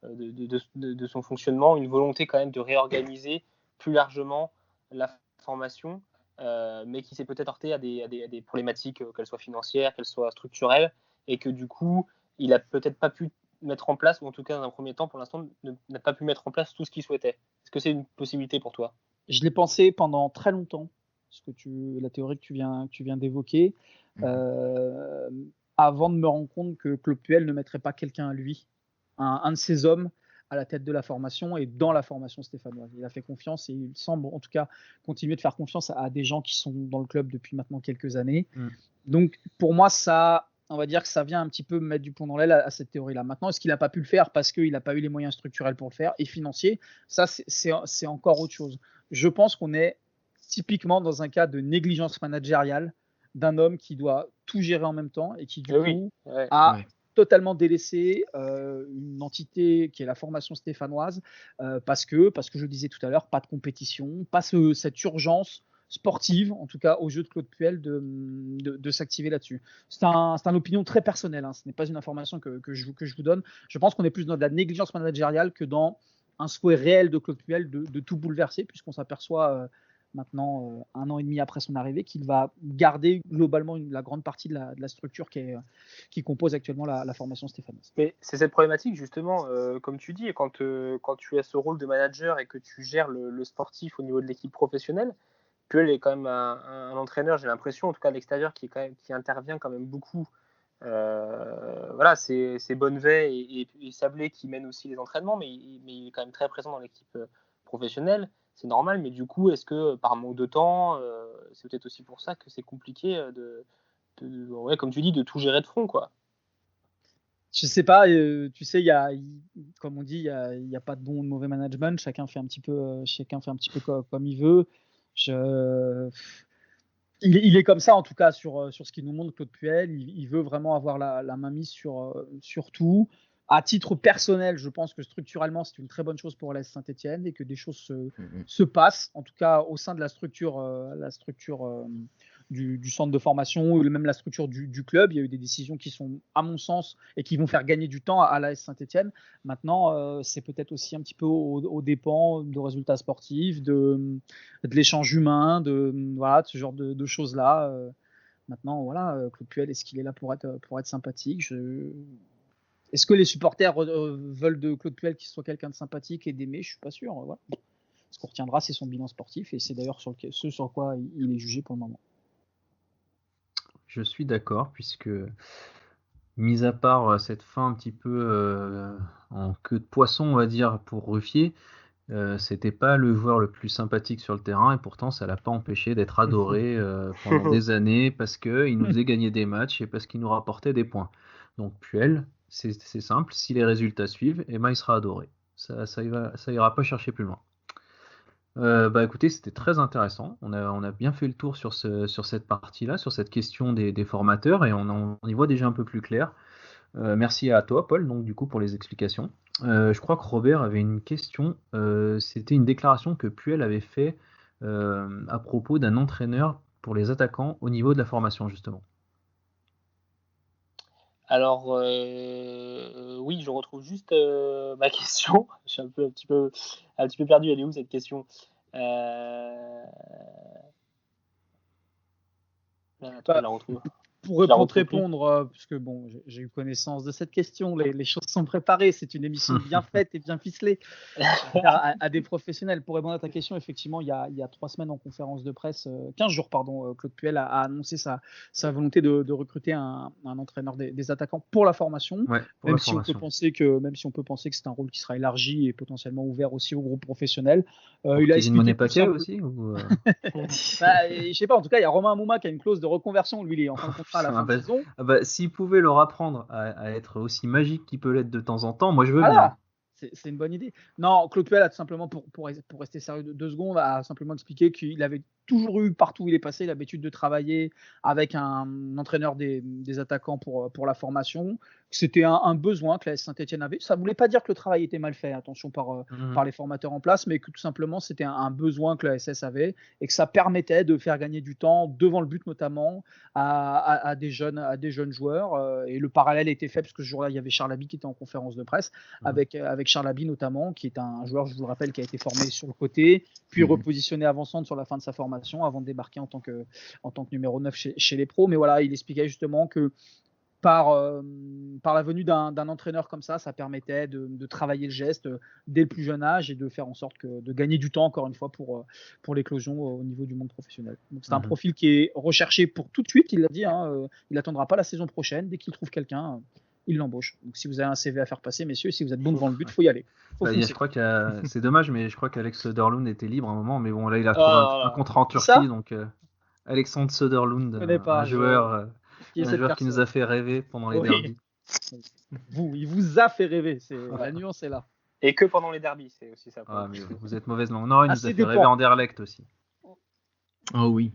de son fonctionnement, une volonté quand même de réorganiser plus largement la formation, mais qui s'est peut-être heurté à des problématiques, qu'elles soient financières, qu'elles soient structurelles, et que du coup, il a peut-être pas pu mettre en place, ou en tout cas dans un premier temps, pour l'instant, n'a pas pu mettre en place tout ce qu'il souhaitait. Est-ce que c'est une possibilité pour toi? Je l'ai pensé pendant très longtemps, la théorie que tu viens d'évoquer, avant de me rendre compte que Claude Puel ne mettrait pas quelqu'un à lui, un de ses hommes, à la tête de la formation et dans la formation stéphanoise. Il a fait confiance et il semble en tout cas continuer de faire confiance à des gens qui sont dans le club depuis maintenant quelques années. Donc pour moi, on va dire que ça vient un petit peu mettre du plomb dans l'aile à cette théorie-là. Maintenant, est-ce qu'il n'a pas pu le faire parce qu'il n'a pas eu les moyens structurels pour le faire et financiers? Ça, c'est encore autre chose. Je pense qu'on est typiquement dans un cas de négligence managériale d'un homme qui doit tout gérer en même temps et qui du coup a totalement délaissé une entité qui est la formation stéphanoise parce que je le disais tout à l'heure, pas de compétition, pas cette urgence sportive, en tout cas au jeu de Claude Puel, de s'activer là-dessus. C'est une opinion très personnelle, hein. Ce n'est pas une information que je vous donne. Je pense qu'on est plus dans de la négligence managériale que dans un souhait réel de Claude Puel de tout bouleverser, puisqu'on s'aperçoit maintenant, 1 an et demi après son arrivée, qu'il va garder globalement la grande partie de la structure qui compose actuellement la formation stéphanoise. Mais c'est cette problématique justement, comme tu dis, quand tu as ce rôle de manager et que tu gères le sportif au niveau de l'équipe professionnelle, Puel est quand même un entraîneur, j'ai l'impression, en tout cas à l'extérieur, qui intervient quand même beaucoup. Voilà, c'est Bonnevet et Sablé qui mènent aussi les entraînements, mais il est quand même très présent dans l'équipe professionnelle. C'est normal, mais du coup, est-ce que par manque de temps, c'est peut-être aussi pour ça que c'est compliqué comme tu dis, de tout gérer de front, quoi. Je sais pas, tu sais, comme on dit, il y a pas de bon ou de mauvais management. Chacun fait un petit peu comme il veut. Il est comme ça en tout cas sur ce qu'il nous montre, Claude Puel. Il veut vraiment avoir la main mise sur tout. À titre personnel, je pense que structurellement, c'est une très bonne chose pour l'AS Saint-Etienne et que des choses se passent, en tout cas au sein de la structure du centre de formation ou même la structure du club. Il y a eu des décisions qui sont, à mon sens, et qui vont faire gagner du temps à l'AS Saint-Etienne. Maintenant, c'est peut-être aussi un petit peu aux dépens de résultats sportifs, de l'échange humain, de ce genre de choses-là. Maintenant, voilà, Claude Puel, est-ce qu'il est là pour être sympathique? Est-ce que les supporters veulent de Claude Puel qu'il soit quelqu'un de sympathique et d'aimer? Je suis pas sûr. Voilà. Ce qu'on retiendra, c'est son bilan sportif et c'est d'ailleurs ce sur quoi il est jugé pour le moment. Je suis d'accord, puisque, mis à part cette fin un petit peu en queue de poisson, on va dire, pour Ruffier, c'était pas le joueur le plus sympathique sur le terrain, et pourtant ça l'a pas empêché d'être adoré pendant des années, parce qu'il nous faisait gagner des matchs et parce qu'il nous rapportait des points. Donc Puel, c'est simple, si les résultats suivent, eh ben, il sera adoré. Ça ira pas chercher plus loin. Écoutez, c'était très intéressant. On a bien fait le tour sur cette partie-là, sur cette question des formateurs, et on y voit déjà un peu plus clair. Merci à toi, Paul, donc du coup pour les explications. Je crois que Robert avait une question. C'était une déclaration que Puel avait fait à propos d'un entraîneur pour les attaquants au niveau de la formation, justement. Alors, oui, je retrouve juste ma question. Je suis un petit peu perdu. Elle est où cette question? La retrouve. Pour répondre, puisque bon, j'ai eu connaissance de cette question, les choses sont préparées, c'est une émission bien faite et bien ficelée à des professionnels. Pour répondre à ta question, effectivement, il y a 3 semaines en conférence de presse, 15 jours, pardon, Claude Puel a annoncé sa volonté de recruter un entraîneur des attaquants pour la formation, même si on peut penser que c'est un rôle qui sera élargi et potentiellement ouvert aussi au groupe professionnel. Il a expliqué Paquet aussi ou je sais pas, en tout cas, il y a Romain Amouma qui a une clause de reconversion, lui, il est en train de à la fin de saison. S'il pouvait leur apprendre à être aussi magique qu'il peut l'être de temps en temps, moi je veux bien. C'est une bonne idée. Non, Claude Puel a tout simplement, pour rester sérieux 2 secondes, a simplement expliqué qu'il avait toujours eu, partout où il est passé, l'habitude de travailler avec un entraîneur des attaquants pour la formation. C'était un besoin que la Saint-Etienne avait. Ça ne voulait pas dire que le travail était mal fait, attention, par les formateurs en place, mais que tout simplement c'était un besoin que la SS avait et que ça permettait de faire gagner du temps devant le but notamment à des jeunes joueurs. Et le parallèle était fait parce que ce jour-là, il y avait Charles Haby qui était en conférence de presse avec Charles Haby notamment, qui est un joueur, je vous le rappelle, qui a été formé sur le côté, puis repositionné avant-centre sur la fin de sa formation. formation avant de débarquer en tant que numéro 9 chez les pros. Mais voilà, il expliquait justement que par la venue d'un entraîneur comme ça permettait de travailler le geste dès le plus jeune âge et de faire en sorte de gagner du temps, encore une fois, pour l'éclosion au niveau du monde professionnel. Donc c'est un profil qui est recherché pour tout de suite, il l'a dit, il n'attendra pas la saison prochaine, dès qu'il trouve quelqu'un, il l'embauche. Donc si vous avez un CV à faire passer, messieurs, si vous êtes bon devant le but, il faut y aller. Je crois c'est dommage, mais je crois qu'Alex Söderlund était libre à un moment, mais bon, là il a trouvé un contrat en Turquie, donc Alexandre Söderlund, un joueur qui nous a fait rêver pendant les derbies. Il vous a fait rêver, la nuance est là. Et que pendant les derbies, c'est aussi ça. Mais vous êtes mauvaise langue. Non, il nous a fait rêver Anderlecht aussi. Oh oui.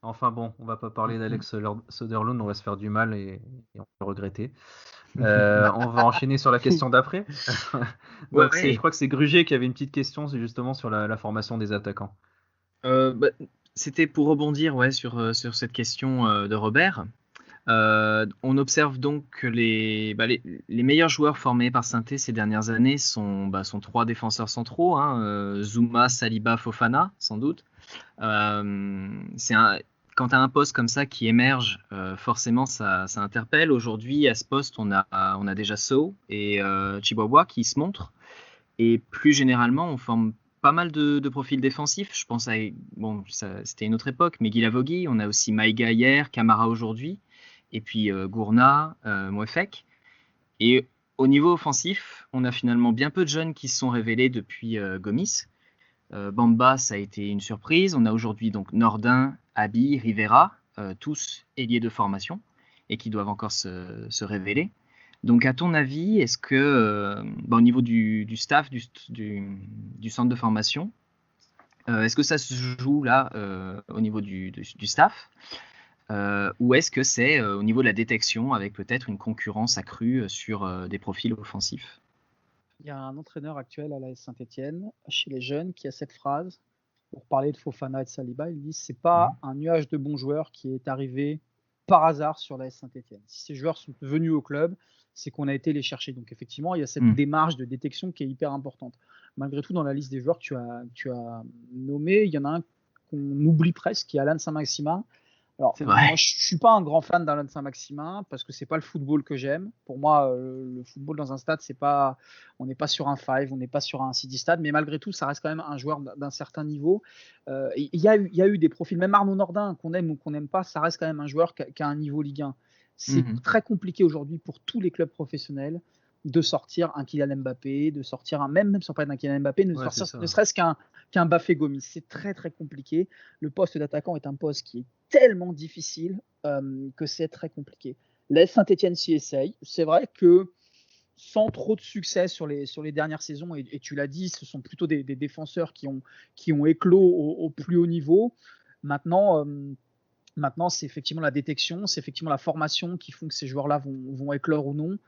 Enfin bon, on va pas parler d'Alex Söderlund, on va se faire du mal et on va le regretter. On va enchaîner sur la question d'après. Je crois que c'est Gruget qui avait une petite question, c'est justement sur la formation des attaquants. C'était pour rebondir sur cette question de Robert. On observe donc que les meilleurs joueurs formés par Saint-Étienne ces dernières années sont 3 défenseurs centraux, Zouma, Saliba, Fofana, sans doute. Quand tu as un poste comme ça qui émerge, forcément ça interpelle. Aujourd'hui, à ce poste, on a déjà Sow et Chihuahua qui se montrent. Et plus généralement, on forme pas mal de profils défensifs. Je pense à, c'était une autre époque, mais Guilavogui, on a aussi Maïga hier, Camara aujourd'hui, et puis Gourna, Mouefek. Et au niveau offensif, on a finalement bien peu de jeunes qui se sont révélés depuis Gomis. Bamba, ça a été une surprise. On a aujourd'hui donc Nordin, Abi, Rivera, tous ailiers de formation et qui doivent encore se révéler. Donc, à ton avis, est-ce que, au niveau du staff, du centre de formation, est-ce que ça se joue là au niveau du staff ou est-ce que c'est au niveau de la détection avec peut-être une concurrence accrue sur des profils offensifs? Il y a un entraîneur actuel à l'AS Saint-Étienne, chez les jeunes, qui a cette phrase pour parler de Fofana et de Saliba. Il dit c'est pas un nuage de bons joueurs qui est arrivé par hasard sur l'AS Saint-Étienne. Si ces joueurs sont venus au club, c'est qu'on a été les chercher. Donc effectivement, il y a cette démarche de détection qui est hyper importante. Malgré tout, dans la liste des joueurs que tu as nommés, il y en a un qu'on oublie presque, qui est Alan Saint-Maximin. Alors, moi, je suis pas un grand fan d'Alan Saint-Maximin parce que c'est pas le football que j'aime. Pour moi, le football dans un stade, on n'est pas sur un 5, on n'est pas sur un City Stade, mais malgré tout, ça reste quand même un joueur d'un certain niveau. Il y a eu des profils, même Arnaud Nordin, qu'on aime ou qu'on n'aime pas, ça reste quand même un joueur qui a un niveau Ligue 1. C'est très compliqué aujourd'hui pour tous les clubs professionnels de sortir un Kylian Mbappé, de sortir même sans parler d'un Kylian Mbappé, ne serait-ce qu'un Bafé Gomis. C'est très très compliqué. Le poste d'attaquant est un poste qui est tellement difficile que c'est très compliqué. La Saint-Étienne s'y essaye. C'est vrai que sans trop de succès sur les dernières saisons, et tu l'as dit, ce sont plutôt des défenseurs qui ont éclos au plus haut niveau. Maintenant, c'est effectivement la détection, c'est effectivement la formation qui font que ces joueurs-là vont éclore ou non.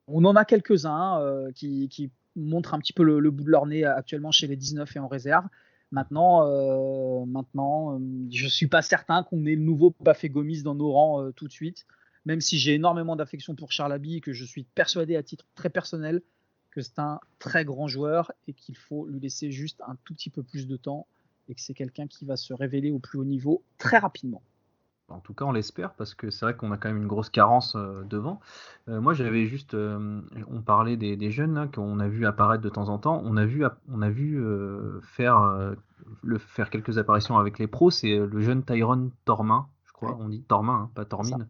On en a quelques-uns qui montrent un petit peu le bout de leur nez actuellement chez les 19 et en réserve. Maintenant, je ne suis pas certain qu'on ait le nouveau Bafé Gomis dans nos rangs tout de suite, même si j'ai énormément d'affection pour Charles Abi et que je suis persuadé à titre très personnel que c'est un très grand joueur et qu'il faut lui laisser juste un tout petit peu plus de temps et que c'est quelqu'un qui va se révéler au plus haut niveau très rapidement. En tout cas, on l'espère parce que c'est vrai qu'on a quand même une grosse carence devant. Moi, j'avais juste, on parlait des jeunes là, qu'on a vu apparaître de temps en temps. On a vu faire quelques apparitions avec les pros. C'est le jeune Tyrone Tormin, je crois. On dit Tormin, pas Tormine.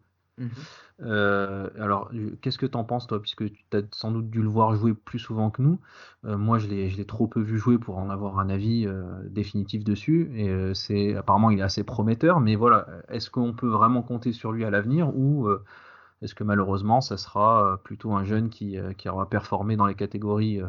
Alors, qu'est-ce que t'en penses toi, puisque tu as sans doute dû le voir jouer plus souvent que nous. Moi, je l'ai trop peu vu jouer pour en avoir un avis définitif dessus. Et apparemment, il est assez prometteur. Mais voilà, est-ce qu'on peut vraiment compter sur lui à l'avenir ou est-ce que malheureusement, ça sera plutôt un jeune qui aura performé dans les catégories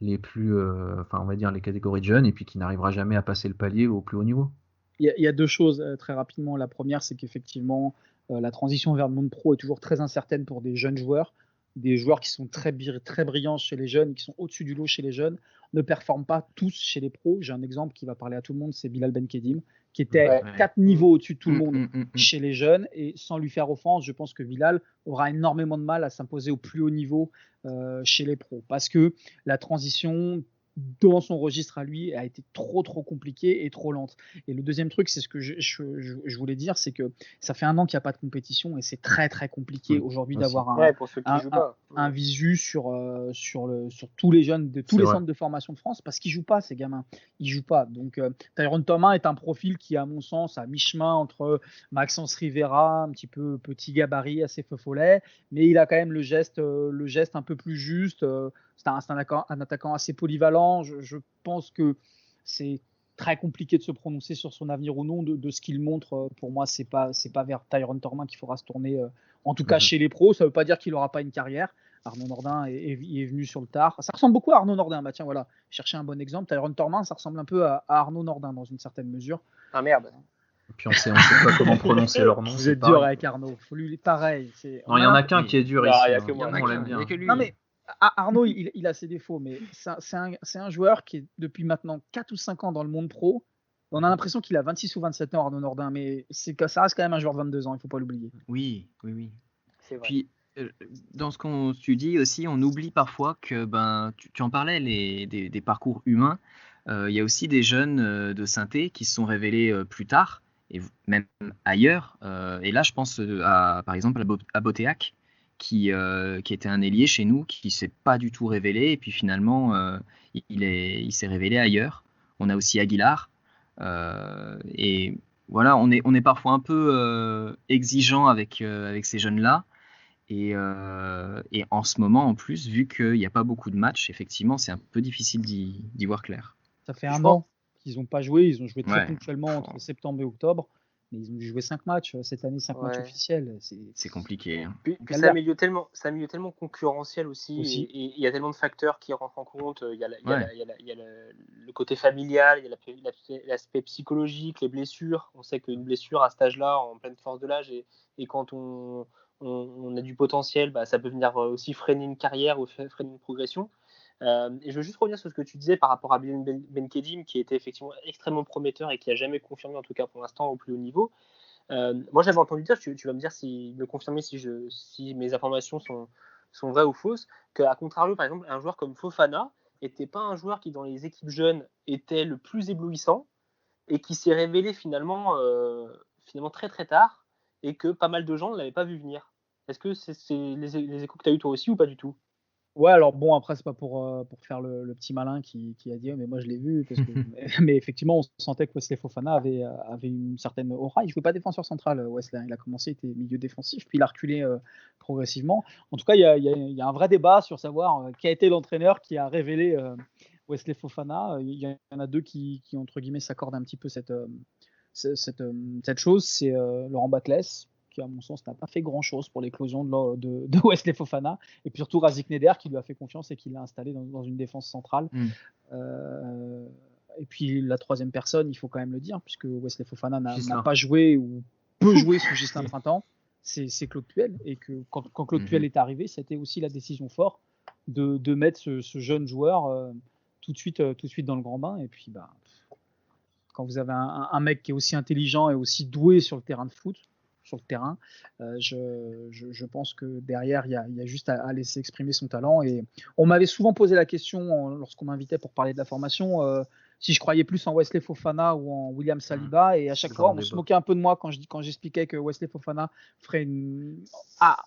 les plus, on va dire les catégories de jeunes, et puis qui n'arrivera jamais à passer le palier au plus haut niveau? Il y a deux choses très rapidement. La première, c'est qu'effectivement, la transition vers le monde pro est toujours très incertaine pour des jeunes joueurs. Des joueurs qui sont très brillants chez les jeunes, qui sont au-dessus du lot chez les jeunes, ne performent pas tous chez les pros. J'ai un exemple qui va parler à tout le monde, c'est Bilal Benkedim, qui était 4 niveaux au-dessus de tout le monde chez les jeunes. Et sans lui faire offense, je pense que Bilal aura énormément de mal à s'imposer au plus haut niveau chez les pros. Parce que la transition dans son registre à lui, a été trop compliquée et trop lente. Et le deuxième truc, c'est ce que je voulais dire, c'est que ça fait 1 an qu'il n'y a pas de compétition et c'est très compliqué aujourd'hui d'avoir pour ceux qui jouent pas. un visu sur tous les jeunes de tous C'est les vrai. centres de formation de France, parce qu'ils jouent pas, ces gamins. Ils jouent pas. Donc Tyrone Thomas est un profil qui, à mon sens, à mi-chemin entre Maxence Rivera, un petit peu petit gabarit, assez feu follet, mais il a quand même le geste un peu plus juste. C'est un attaquant assez polyvalent. Je pense que c'est très compliqué de se prononcer sur son avenir ou non. De ce qu'il montre, pour moi, c'est pas vers Tyrone Thomas qu'il faudra se tourner, en tout cas chez les pros. Ça veut pas dire qu'il n'aura pas une carrière. Arnaud Nordin est venu sur le tard. Ça ressemble beaucoup à Arnaud Nordin. Bah tiens, voilà, chercher un bon exemple. Tyrone Thomas, ça ressemble un peu à Arnaud Nordin dans une certaine mesure. Ah merde. Et puis on sait pas comment prononcer leur nom. Vous c'est êtes dur pareil. avec Arnaud. Faut lui pareil. Non, il y en a qu'un qui est dur Non, ici. il y a hein. que moi. On l'aime bien. Non mais Arnaud, il a ses défauts, mais c'est un joueur qui est depuis maintenant 4 ou 5 ans dans le monde pro. On a l'impression qu'il a 26 ou 27 ans, Arnaud Nordin, mais ça reste quand même un joueur de 22 ans, il ne faut pas l'oublier. Oui. C'est vrai. Puis, dans ce qu'on tu dis aussi, on oublie parfois que, tu en parlais, des parcours humains. Il y a aussi des jeunes de Saint-Étienne qui se sont révélés plus tard, et même ailleurs. Et là, je pense par exemple à Botéac, qui était un ailier chez nous, qui ne s'est pas du tout révélé, et puis finalement, il s'est révélé ailleurs. On a aussi Aguilar. Et voilà, on est parfois un peu exigeant avec ces jeunes-là. Et en ce moment, en plus, vu qu'il n'y a pas beaucoup de matchs, effectivement, c'est un peu difficile d'y voir clair. Ça fait 1 an qu'ils n'ont pas joué. Ils ont joué très ponctuellement entre septembre et octobre. Mais ils ont dû jouer 5 matchs cette année, 5 matchs officiels. C'est compliqué. Hein. Puis c'est un milieu tellement concurrentiel aussi. Et il y a tellement de facteurs qui rentrent en compte. Il y a le côté familial, il y a l'aspect psychologique, les blessures. On sait qu'une blessure à cet âge-là, en pleine force de l'âge, et quand on a du potentiel, ça peut venir aussi freiner une carrière ou freiner une progression. Et je veux juste revenir sur ce que tu disais par rapport à Ben Benkedim, qui était effectivement extrêmement prometteur et qui n'a jamais confirmé, en tout cas pour l'instant, au plus haut niveau. Moi, j'avais entendu dire, tu vas me dire me confirmer si mes informations sont vraies ou fausses, qu'à contrario, par exemple, un joueur comme Fofana n'était pas un joueur qui, dans les équipes jeunes, était le plus éblouissant et qui s'est révélé finalement très très tard et que pas mal de gens ne l'avaient pas vu venir. Est-ce que c'est les échos que tu as eu toi aussi ou pas du tout ? Ouais, alors bon, après, c'est pas pour faire le petit malin qui a dit, mais moi je l'ai vu. Parce que... mais effectivement, on sentait que Wesley Fofana avait une certaine aura. Il ne jouait pas défenseur central, Wesley. Il a commencé, il était milieu défensif, puis il a reculé progressivement. En tout cas, il y a un vrai débat sur savoir qui a été l'entraîneur qui a révélé Wesley Fofana. Il y en a deux qui entre guillemets, s'accordent un petit peu cette chose. C'est Laurent Batles, qui à mon sens n'a pas fait grand chose pour l'éclosion de Wesley Fofana, et puis surtout Razik Neder qui lui a fait confiance et qui l'a installé dans une défense centrale. Et puis la troisième personne, il faut quand même le dire, puisque Wesley Fofana n'a pas joué ou peu joué sous Gislain Printemps, c'est Claude Puel, et que quand Claude Puel est arrivé, c'était aussi la décision forte de mettre ce jeune joueur tout de suite dans le grand bain. Et puis quand vous avez un mec qui est aussi intelligent et aussi doué sur le terrain de foot, je pense que derrière, il y a juste à laisser exprimer son talent. Et on m'avait souvent posé la question, lorsqu'on m'invitait pour parler de la formation, si je croyais plus en Wesley Fofana ou en William Saliba. Et à chaque fois, on se moquait un peu de moi quand j'expliquais que Wesley Fofana ferait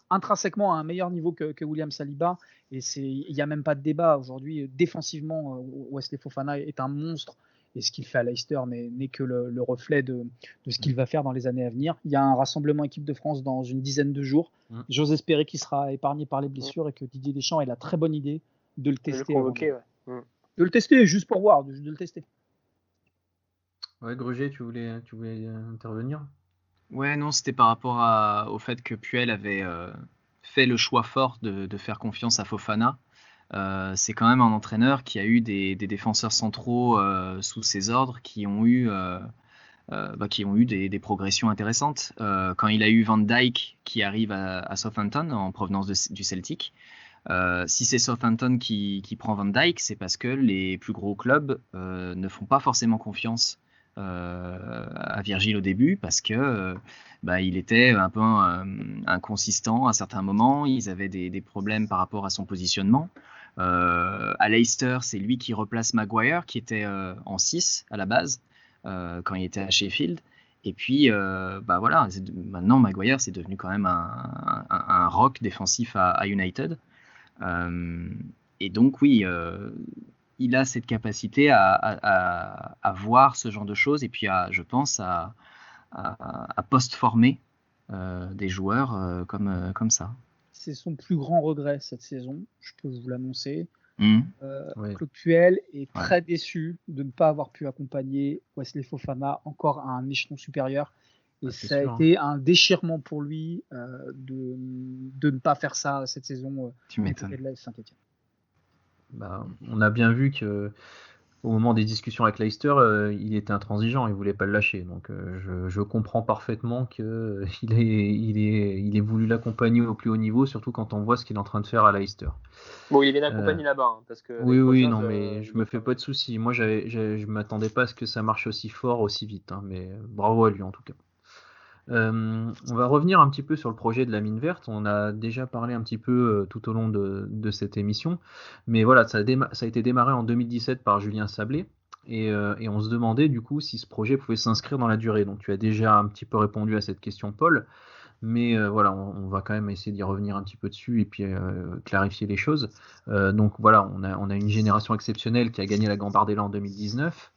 intrinsèquement à un meilleur niveau que William Saliba. Et il n'y a même pas de débat. Aujourd'hui, défensivement, Wesley Fofana est un monstre. Et ce qu'il fait à Leicester n'est que le reflet de ce qu'il va faire dans les années à venir. Il y a un rassemblement équipe de France dans une dizaine de jours. J'ose espérer qu'il sera épargné par les blessures et que Didier Deschamps ait la très bonne idée de le tester. De le tester, juste pour voir, de le tester. Ouais, Gruget, tu voulais intervenir ? Ouais, non, c'était par rapport au fait que Puel avait fait le choix fort de faire confiance à Fofana. C'est quand même un entraîneur qui a eu des défenseurs centraux sous ses ordres qui ont eu des progressions intéressantes. Quand il a eu Van Dijk qui arrive à Southampton en provenance du Celtic, si c'est Southampton qui prend Van Dijk, c'est parce que les plus gros clubs ne font pas forcément confiance à Virgil au début, parce que il était un peu inconsistant à certains moments. Ils avaient des problèmes par rapport à son positionnement. À Leicester, c'est lui qui replace Maguire, qui était en 6 à la base, quand il était à Sheffield. Et puis, voilà, maintenant Maguire, c'est devenu quand même un rock défensif à United. Et donc, oui, il a cette capacité à voir ce genre de choses et puis, je pense, à post-former des joueurs comme ça. C'est son plus grand regret cette saison, je peux vous l'annoncer. Oui. Claude Puel est très déçu de ne pas avoir pu accompagner Wesley Fofana encore à un échelon supérieur. Et ça a été un déchirement pour lui de ne pas faire ça cette saison Tu m'étonnes. de la Saint-Etienne. On a bien vu que au moment des discussions avec Leicester, il était intransigeant, il voulait pas le lâcher. Donc je comprends parfaitement qu'il ait voulu l'accompagner au plus haut niveau, surtout quand on voit ce qu'il est en train de faire à Leicester. Bon, il est bien accompagné là-bas, parce que. Oui, non, mais je me fais pas de soucis. Moi, je m'attendais pas à ce que ça marche aussi fort, aussi vite, hein, mais bravo à lui en tout cas. On va revenir un petit peu sur le projet de la mine verte. On a déjà parlé un petit peu tout au long de cette émission, mais voilà, ça a été démarré en 2017 par Julien Sablé, et on se demandait du coup si ce projet pouvait s'inscrire dans la durée. Donc tu as déjà un petit peu répondu à cette question, Paul, mais voilà, on va quand même essayer d'y revenir un petit peu dessus et puis clarifier les choses. Donc voilà, on a une génération exceptionnelle qui a gagné la Gambardella en 2019.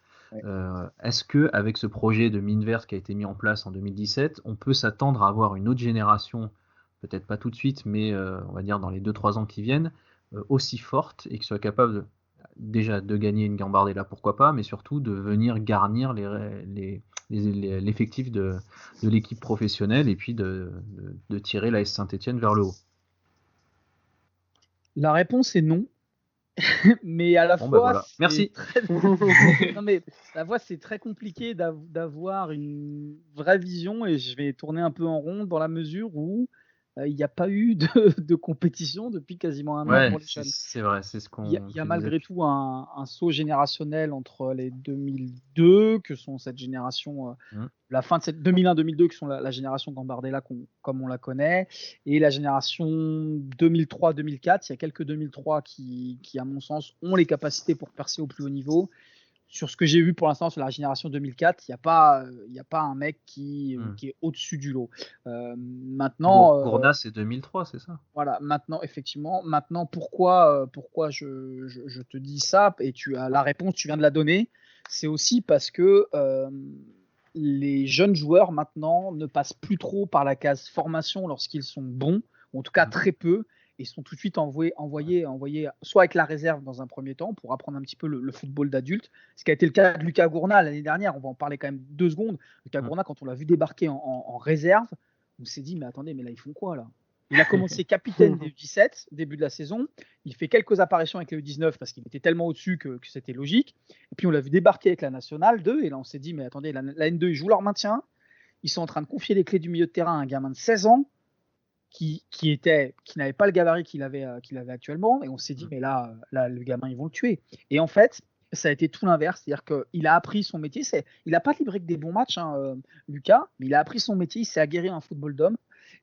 Est-ce que avec ce projet de mine verte qui a été mis en place en 2017, on peut s'attendre à avoir une autre génération, peut-être pas tout de suite, mais on va dire dans les 2-3 ans qui viennent, aussi forte et qui soit capable déjà de gagner une Gambardella, pourquoi pas, mais surtout de venir garnir l'effectif de l'équipe professionnelle et puis de tirer l'AS Saint-Etienne vers le haut? La réponse est non. Mais à la fois, voilà. Merci. Non, mais à la fois, c'est très compliqué d'avoir une vraie vision, et je vais tourner un peu en rond dans la mesure où il n'y a pas eu de compétition depuis quasiment un an pour les jeunes. C'est vrai, c'est ce qu'on. Il y a malgré tout un saut générationnel entre les 2002, que sont cette génération, la fin de cette 2001-2002, qui sont la génération Gambardella comme on la connaît, et la génération 2003-2004. Il y a quelques 2003 qui, à mon sens, ont les capacités pour percer au plus haut niveau. Sur ce que j'ai vu pour l'instant sur la génération 2004, il n'y a pas un mec qui est au-dessus du lot. Maintenant, Gourna, c'est 2003, c'est ça? Voilà, maintenant, effectivement. Maintenant, pourquoi je te dis ça, et la réponse, tu viens de la donner, c'est aussi parce que les jeunes joueurs, maintenant, ne passent plus trop par la case formation lorsqu'ils sont bons, ou en tout cas très peu, et sont tout de suite envoyés soit avec la réserve dans un premier temps pour apprendre un petit peu le football d'adulte, ce qui a été le cas de Lucas Gourna l'année dernière. On va en parler quand même 2 secondes. Lucas Gourna, quand on l'a vu débarquer en réserve, on s'est dit mais attendez, mais là ils font quoi là? Il a commencé capitaine des U17 début de la saison, il fait quelques apparitions avec les U19 parce qu'il était tellement au-dessus que c'était logique, et puis on l'a vu débarquer avec la Nationale 2, et là on s'est dit mais attendez, la N2 ils jouent leur maintien, ils sont en train de confier les clés du milieu de terrain à un gamin de 16 ans qui n'avait pas le gabarit qu'il avait actuellement, et on s'est dit mais là le gamin ils vont le tuer. Et en fait ça a été tout l'inverse, c'est-à-dire qu'il a appris son métier. Il n'a pas livré que des bons matchs, Lucas, mais il a appris son métier, il s'est aguerri un football d'homme.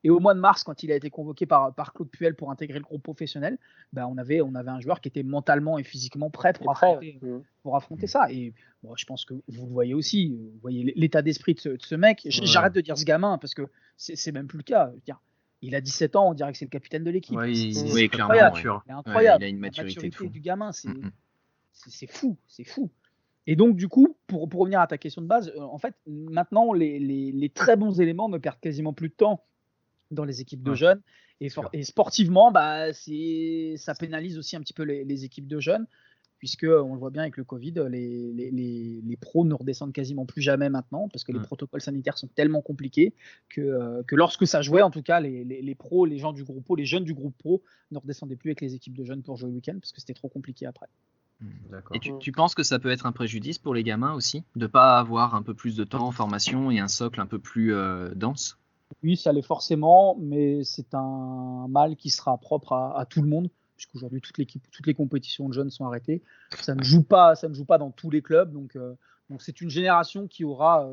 Et au mois de mars, quand il a été convoqué par Claude Puel pour intégrer le groupe professionnel, on avait un joueur qui était mentalement et physiquement prêt pour affronter ça. Et bon, je pense que vous le voyez aussi, vous voyez l'état d'esprit de ce mec. J'arrête de dire ce gamin parce que c'est même plus le cas. Je veux dire, il a 17 ans, on dirait que c'est le capitaine de l'équipe. Oui, clairement. Il est incroyable. Il a une maturité de fou. Du gamin, c'est fou. Et donc, du coup, pour revenir à ta question de base, en fait, maintenant, les très bons éléments ne perdent quasiment plus de temps dans les équipes de jeunes. Et sportivement, ça pénalise aussi un petit peu les équipes de jeunes, puisque on le voit bien avec le Covid, les pros ne redescendent quasiment plus jamais maintenant, parce que les protocoles sanitaires sont tellement compliqués que lorsque ça jouait, en tout cas, les pros, les gens du groupe pro, les jeunes du groupe pro ne redescendaient plus avec les équipes de jeunes pour jouer le week-end, parce que c'était trop compliqué après. Et tu penses que ça peut être un préjudice pour les gamins aussi, de ne pas avoir un peu plus de temps en formation et un socle un peu plus dense? Oui, ça l'est forcément, mais c'est un mal qui sera propre à tout le monde, puisqu'aujourd'hui toutes les compétitions de jeunes sont arrêtées. Ça ne joue pas dans tous les clubs, donc c'est une génération qui aura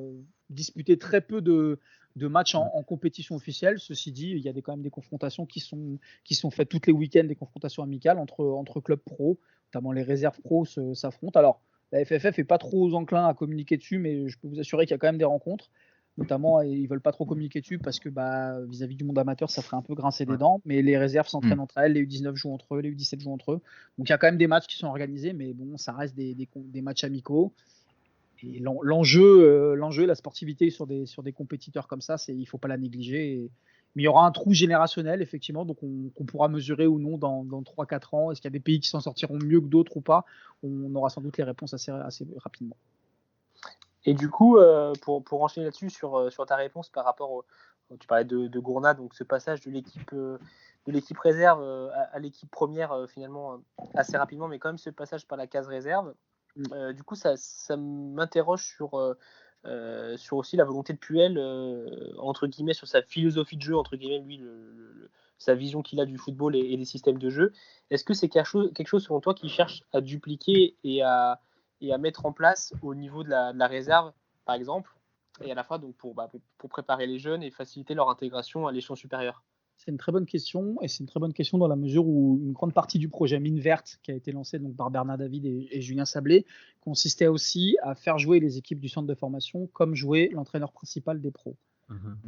disputé très peu de de matchs en compétition officielle. Ceci dit, il y a quand même des confrontations qui sont faites tous les week-ends, des confrontations amicales entre clubs pro, notamment les réserves pro s'affrontent. Alors, la FFF n'est pas trop enclin à communiquer dessus, mais je peux vous assurer qu'il y a quand même des rencontres. Notamment, ils ne veulent pas trop communiquer dessus parce que vis-à-vis du monde amateur, ça ferait un peu grincer des dents. Mais les réserves s'entraînent entre elles, les U19 jouent entre eux, les U17 jouent entre eux. Donc il y a quand même des matchs qui sont organisés, mais bon, ça reste des matchs amicaux. Et l'enjeu, la sportivité sur des compétiteurs comme ça, il ne faut pas la négliger. Mais il y aura un trou générationnel, effectivement, donc on pourra mesurer ou non dans 3-4 ans. Est-ce qu'il y a des pays qui s'en sortiront mieux que d'autres ou pas? On aura sans doute les réponses assez rapidement. Et du coup, pour enchaîner là-dessus sur ta réponse par rapport tu parlais de Gourna, donc ce passage de l'équipe réserve à l'équipe première finalement assez rapidement, mais quand même ce passage par la case réserve. Du coup, ça m'interroge sur aussi la volonté de Puel, entre guillemets, sur sa philosophie de jeu, entre guillemets, lui, sa vision qu'il a du football et des systèmes de jeu. Est-ce que c'est quelque chose selon toi qu'il cherche à dupliquer et à mettre en place au niveau de la réserve, par exemple, et à la fois donc pour préparer les jeunes et faciliter leur intégration à l'échelon supérieur? C'est une très bonne question, et c'est une très bonne question dans la mesure où une grande partie du projet Mine Verte, qui a été lancé donc par Bernard David et Julien Sablé, consistait aussi à faire jouer les équipes du centre de formation comme jouer l'entraîneur principal des pros.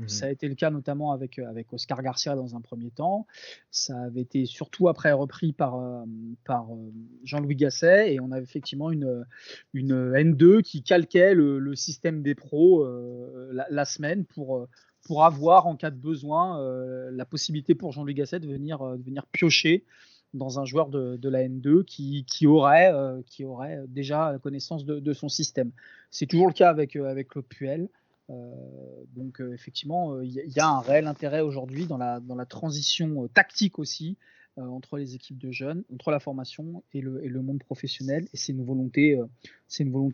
Ça a été le cas notamment avec Oscar Garcia dans un premier temps. Ça avait été surtout après repris par Jean-Louis Gasset, et on avait effectivement une N2 qui calquait le système des pros la semaine pour avoir en cas de besoin la possibilité pour Jean-Louis Gasset de venir piocher dans un joueur de la N2 qui aurait déjà connaissance de son système. C'est toujours le cas avec Claude Puel. Donc effectivement, il y a un réel intérêt aujourd'hui dans la transition tactique aussi entre les équipes de jeunes, entre la formation et le monde professionnel. Et c'est une volonté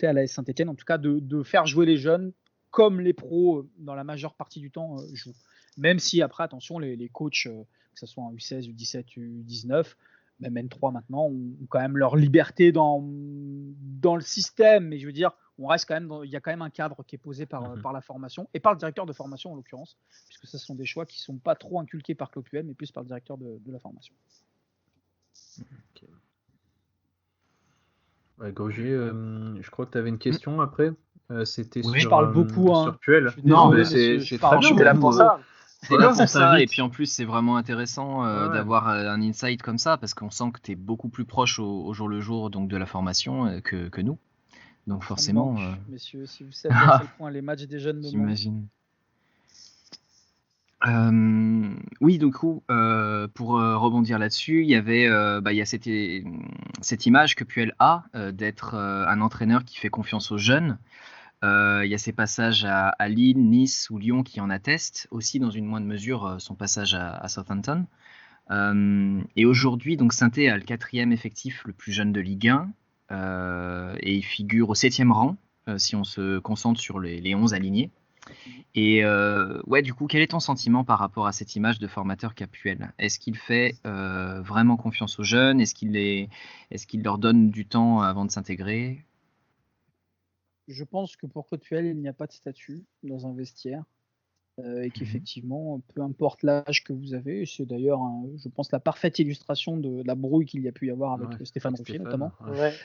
à l'AS Saint-Etienne, en tout cas, de faire jouer les jeunes comme les pros dans la majeure partie du temps jouent. Même si après, attention, les coachs, que ce soit en U16, U17, U19, même N3 maintenant, ont quand même leur liberté dans le système. Mais je veux dire, on reste quand même il y a quand même un cadre qui est posé par la formation et par le directeur de formation en l'occurrence, puisque ce sont des choix qui ne sont pas trop inculqués par Claude Puel, mais plus par le directeur de la formation. Okay. Ouais, Gaugier, je crois que tu avais une question après. C'était oui, je parle beaucoup sur Puel. Non, mais c'est franchement là pour ça. C'est là pour ça, et puis en plus c'est vraiment intéressant d'avoir un insight comme ça, parce qu'on sent que tu es beaucoup plus proche au jour le jour donc de la formation que nous. Donc forcément... Messieurs, si vous savez à quel point les matchs des jeunes me j'imagine. Oui, du coup, pour rebondir là-dessus, il y a cette image que Puel a d'être un entraîneur qui fait confiance aux jeunes. Il y a ces passages à Lille, Nice ou Lyon qui en attestent, aussi dans une moindre mesure son passage à Southampton. Et aujourd'hui, donc Saint-Étienne a le 4e effectif le plus jeune de Ligue 1 et il figure au 7e rang si on se concentre sur les 11 alignés. Et du coup, quel est ton sentiment par rapport à cette image de formateur qu'a Puel? Est-ce qu'il fait vraiment confiance aux jeunes? Est-ce qu'il leur donne du temps avant de s'intégrer? Je pense que pour Claude Puel, il n'y a pas de statut dans un vestiaire et qu'effectivement, peu importe l'âge que vous avez, c'est d'ailleurs, je pense, la parfaite illustration de la brouille qu'il y a pu y avoir avec Stéphane Ruffier notamment.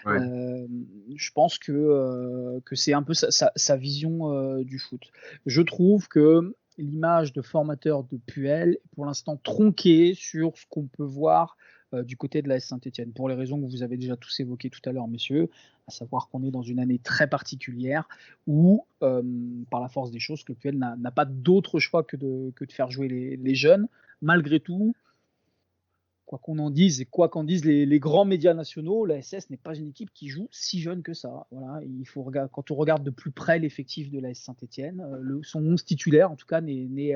Je pense que c'est un peu sa vision du foot. Je trouve que l'image de formateur de Puel est pour l'instant tronquée sur ce qu'on peut voir du côté de l'AS Saint-Etienne, pour les raisons que vous avez déjà tous évoquées tout à l'heure, messieurs, à savoir qu'on est dans une année très particulière où, par la force des choses, que Puel n'a pas d'autre choix que de faire jouer les jeunes. Malgré tout, quoi qu'on en dise et quoi qu'en disent les grands médias nationaux, la SS n'est pas une équipe qui joue si jeune que ça. Voilà, quand on regarde de plus près l'effectif de l'AS Saint-Etienne, son 11 titulaire, en tout cas, n'est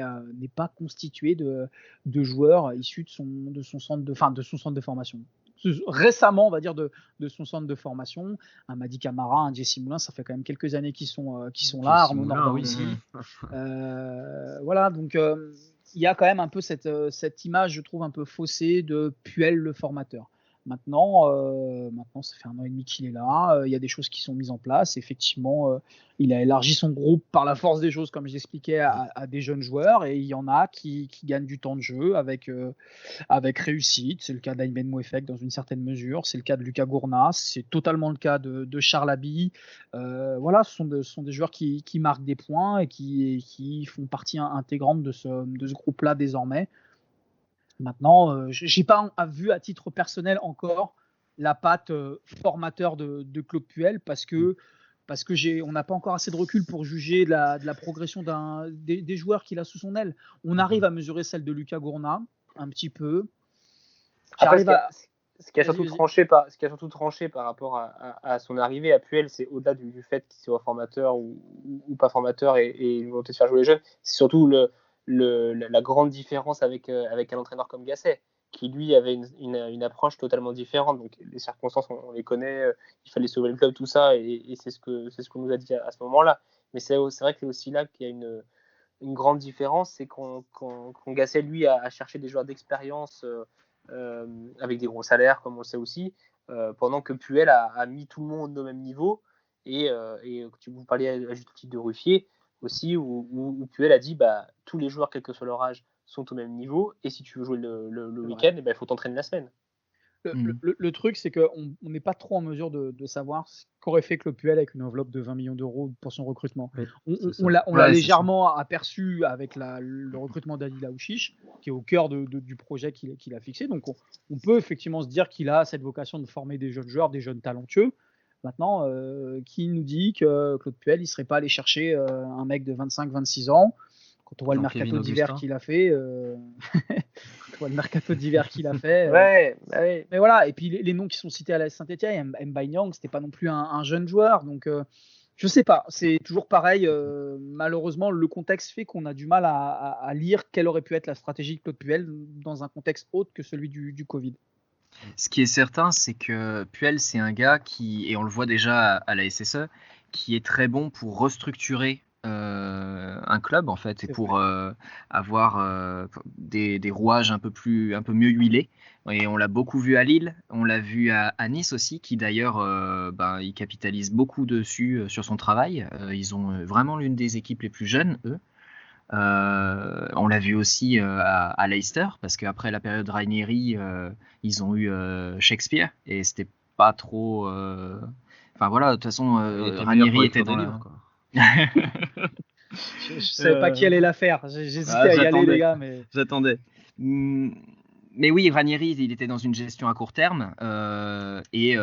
pas constitué de joueurs issus de son centre de formation. Récemment, on va dire, de son centre de formation, un Madi Camara, un Jesse Moulin, ça fait quand même quelques années qu'ils sont là, Arnaud Nordin aussi. Voilà, donc il y a quand même un peu cette image, je trouve, un peu faussée de Puel le formateur. Maintenant, ça fait 1 an et demi qu'il est là. Il y a des choses qui sont mises en place. Effectivement, il a élargi son groupe par la force des choses, comme j'expliquais, à des jeunes joueurs. Et il y en a qui gagnent du temps de jeu avec réussite. C'est le cas d'Aymen Mouefek dans une certaine mesure. C'est le cas de Lucas Gournas. C'est totalement le cas de Charles Abi. Voilà, ce sont des joueurs qui marquent des points et qui font partie intégrante de ce groupe-là désormais. Maintenant, j'ai pas vu à titre personnel encore la patte formateur de Claude Puel parce que on n'a pas encore assez de recul pour juger de la progression des joueurs qu'il a sous son aile. On arrive à mesurer celle de Lucas Gournas un petit peu. Après, ce qui a surtout tranché par rapport à son arrivée à Puel, c'est au-delà du fait qu'il soit formateur ou pas formateur et une volonté de faire jouer les jeunes, c'est surtout la grande différence avec un entraîneur comme Gasset, qui lui avait une approche totalement différente. Donc les circonstances, on les connaît, il fallait sauver le club, tout ça, et c'est ce qu'on nous a dit à ce moment-là. Mais c'est vrai que c'est aussi là qu'il y a une grande différence, c'est qu'on Gasset, lui, a cherché des joueurs d'expérience avec des gros salaires, comme on le sait aussi, pendant que Puel a mis tout le monde au même niveau, et vous parliez à juste titre de Ruffier aussi, où Puel a dit tous les joueurs, quel que soit leur âge, sont au même niveau, et si tu veux jouer le week-end, il faut t'entraîner la semaine. Le truc, c'est qu'on n'est pas trop en mesure de savoir ce qu'aurait fait Claude Puel avec une enveloppe de 20 millions d'euros pour son recrutement. Oui, on l'a légèrement aperçu avec le recrutement d'Adil Aouchiche, qui est au cœur du projet qu'il a fixé. Donc on peut effectivement se dire qu'il a cette vocation de former des jeunes joueurs, des jeunes talentueux. Maintenant, qui nous dit que Claude Puel, il ne serait pas allé chercher un mec de 25-26 ans, quand on voit le mercato d'hiver qu'il a fait. Ouais. Mais voilà, et puis les noms qui sont cités à la Saint-Etienne, Mbaye Niang, c'était pas non plus un jeune joueur, donc je sais pas, c'est toujours pareil. Malheureusement, le contexte fait qu'on a du mal à lire quelle aurait pu être la stratégie de Claude Puel dans un contexte autre que celui du Covid. Ce qui est certain, c'est que Puel, c'est un gars qui, et on le voit déjà à la SSE, qui est très bon pour restructurer un club en fait, et pour avoir des rouages un peu mieux huilés. Et on l'a beaucoup vu à Lille, on l'a vu à Nice aussi, qui d'ailleurs il capitalise beaucoup dessus sur son travail. Ils ont vraiment l'une des équipes les plus jeunes, eux. On l'a vu aussi à Leicester, parce qu'après la période Ranieri, ils ont eu Shakespeare, et c'était pas trop. Enfin voilà, de toute façon, Ranieri était dans la. Je savais pas qui allait la faire. J'hésitais à y aller, les gars. Mais... J'attendais. Mais oui, Ranieri, il était dans une gestion à court terme, et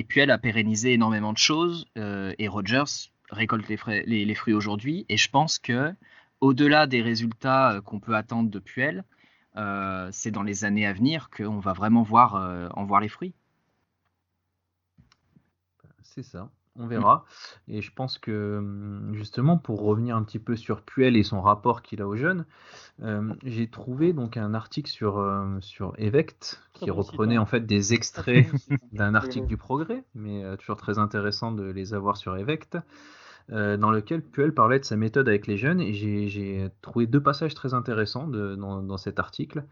Puel a pérennisé énormément de choses, et Rodgers récolte les fruits aujourd'hui. Et je pense que au-delà des résultats qu'on peut attendre de Puel, c'est dans les années à venir qu'on va vraiment en voir les fruits. C'est ça, on verra. Et je pense que justement, pour revenir un petit peu sur Puel et son rapport qu'il a aux jeunes, j'ai trouvé donc un article sur Evect qui reprenait en fait des extraits d'un article du Progrès, mais toujours très intéressant de les avoir sur Evect. Dans lequel Puel parlait de sa méthode avec les jeunes, et j'ai trouvé 2 passages très intéressants dans cet article,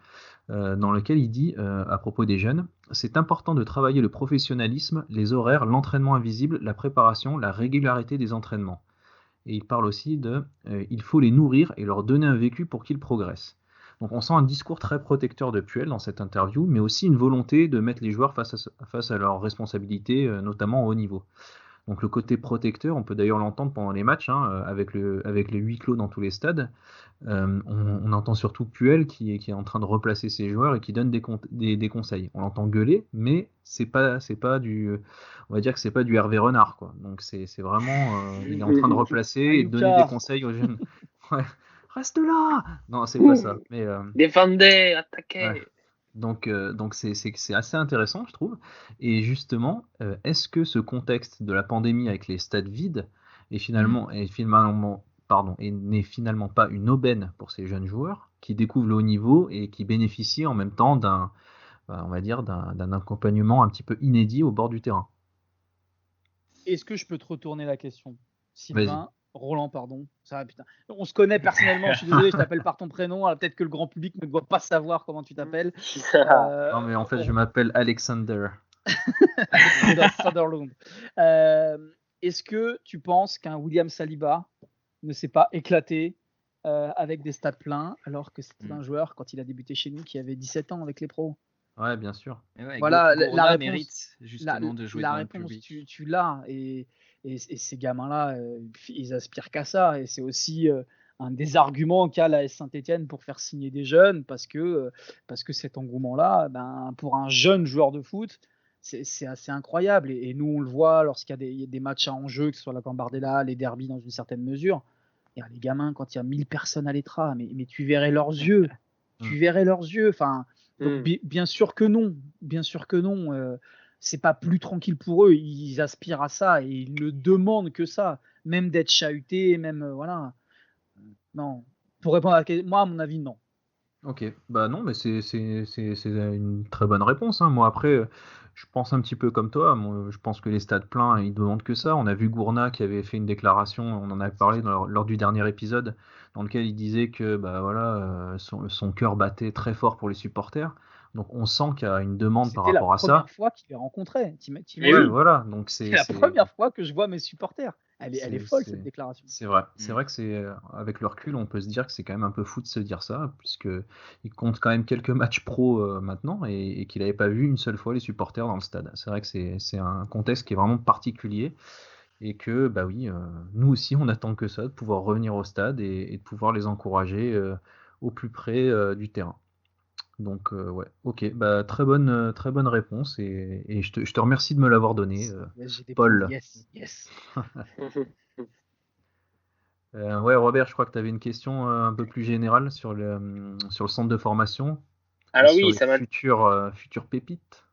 dans lequel il dit à propos des jeunes: c'est important de travailler le professionnalisme, les horaires, l'entraînement invisible, la préparation, la régularité des entraînements. Et il parle aussi il faut les nourrir et leur donner un vécu pour qu'ils progressent. Donc on sent un discours très protecteur de Puel dans cette interview, mais aussi une volonté de mettre les joueurs face à leurs responsabilités, notamment au haut niveau. Donc le côté protecteur, on peut d'ailleurs l'entendre pendant les matchs, avec les huis clos dans tous les stades. On entend surtout Puel qui est en train de replacer ses joueurs et qui donne des conseils. On l'entend gueuler, mais c'est pas du, on va dire que c'est pas du Hervé Renard, quoi. Donc c'est vraiment, il est en train de replacer et de donner des conseils aux jeunes. Ouais. Reste là. Non, c'est pas ça. Mais défendez, attaquez. Ouais. Donc c'est assez intéressant, je trouve. Et justement, est-ce que ce contexte de la pandémie avec les stades vides n'est finalement pas une aubaine pour ces jeunes joueurs qui découvrent le haut niveau et qui bénéficient en même temps d'un accompagnement un petit peu inédit au bord du terrain? Est-ce que je peux te retourner la question, Sylvain? Roland, pardon. Ça va, putain. On se connaît personnellement, je suis désolé, je t'appelle par ton prénom. Alors peut-être que le grand public ne doit pas savoir comment tu t'appelles. Non, mais en fait, je m'appelle Alexander. Sutherland. Est-ce que tu penses qu'un William Saliba ne s'est pas éclaté avec des stats pleins, alors que c'était un joueur, quand il a débuté chez nous, qui avait 17 ans avec les pros? Ouais, bien sûr. Voilà, la réponse mérite justement de jouer dans le public. Tu l'as, et ces gamins-là, ils aspirent qu'à ça, et c'est aussi un des arguments qu'a la Saint-Etienne pour faire signer des jeunes, parce que cet engouement-là, pour un jeune joueur de foot, c'est assez incroyable, et nous on le voit lorsqu'il y a des matchs à enjeu, que ce soit la Gambardella, les derbies dans une certaine mesure. Et les gamins, quand il y a 1000 personnes à l'étra, mais tu verrais leurs yeux, enfin. Donc, bien sûr que non, c'est pas plus tranquille pour eux, ils aspirent à ça et ils ne demandent que ça, même d'être chahutés, même voilà. Non, pour répondre à la question, moi à mon avis non. Ok, bah non, mais c'est une très bonne réponse, hein. Moi après, je pense un petit peu comme toi. Moi, je pense que les stades pleins, ils demandent que ça. On a vu Gourna qui avait fait une déclaration, on en avait parlé lors du dernier épisode, dans lequel il disait que bah voilà, son cœur battait très fort pour les supporters. Donc on sent qu'il y a une demande par rapport à ça. C'est la première fois qu'il les rencontrait. Ouais, voilà. Donc c'est la première fois que je vois mes supporters. Elle est folle cette déclaration. C'est vrai. C'est vrai que avec le recul, on peut se dire que c'est quand même un peu fou de se dire ça, puisque il compte quand même quelques matchs pro maintenant et qu'il n'avait pas vu une seule fois les supporters dans le stade. C'est vrai que c'est un contexte qui est vraiment particulier et que bah oui, nous aussi on attend que ça, de pouvoir revenir au stade et de pouvoir les encourager au plus près du terrain. Donc ouais, ok, bah très bonne réponse et je te remercie de me l'avoir donné, Paul. Yes. Ouais, Robert, je crois que tu avais une question un peu plus générale sur le centre de formation. Alors sur oui, les ça m'a futures pépites.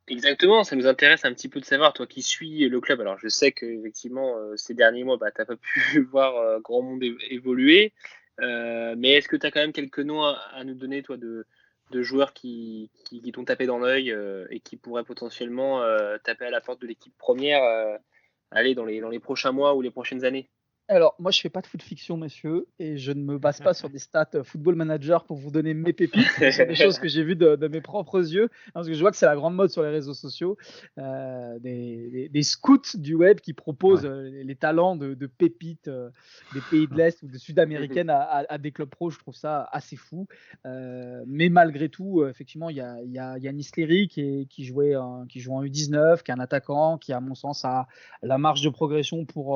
Exactement, ça nous intéresse un petit peu de savoir, toi qui suis le club. Alors je sais que effectivement ces derniers mois, t'as pas pu voir grand monde évoluer, mais est-ce que tu as quand même quelques noms à nous donner, toi, de joueurs qui t'ont tapé dans l'œil et qui pourraient potentiellement taper à la porte de l'équipe première dans les prochains mois ou les prochaines années? Alors, moi, je fais pas de foot fiction, messieurs, et je ne me base pas sur des stats Football Manager pour vous donner mes pépites. Ce sont des choses que j'ai vues de mes propres yeux, parce que je vois que c'est la grande mode sur les réseaux sociaux, des scouts du web qui proposent les talents de pépites des pays de l'Est ou de Sud-américaines à des clubs pro. Je trouve ça assez fou. Mais malgré tout, effectivement, il y a Yanis Léry qui joue en U19, qui est un attaquant, qui, à mon sens, a la marge de progression pour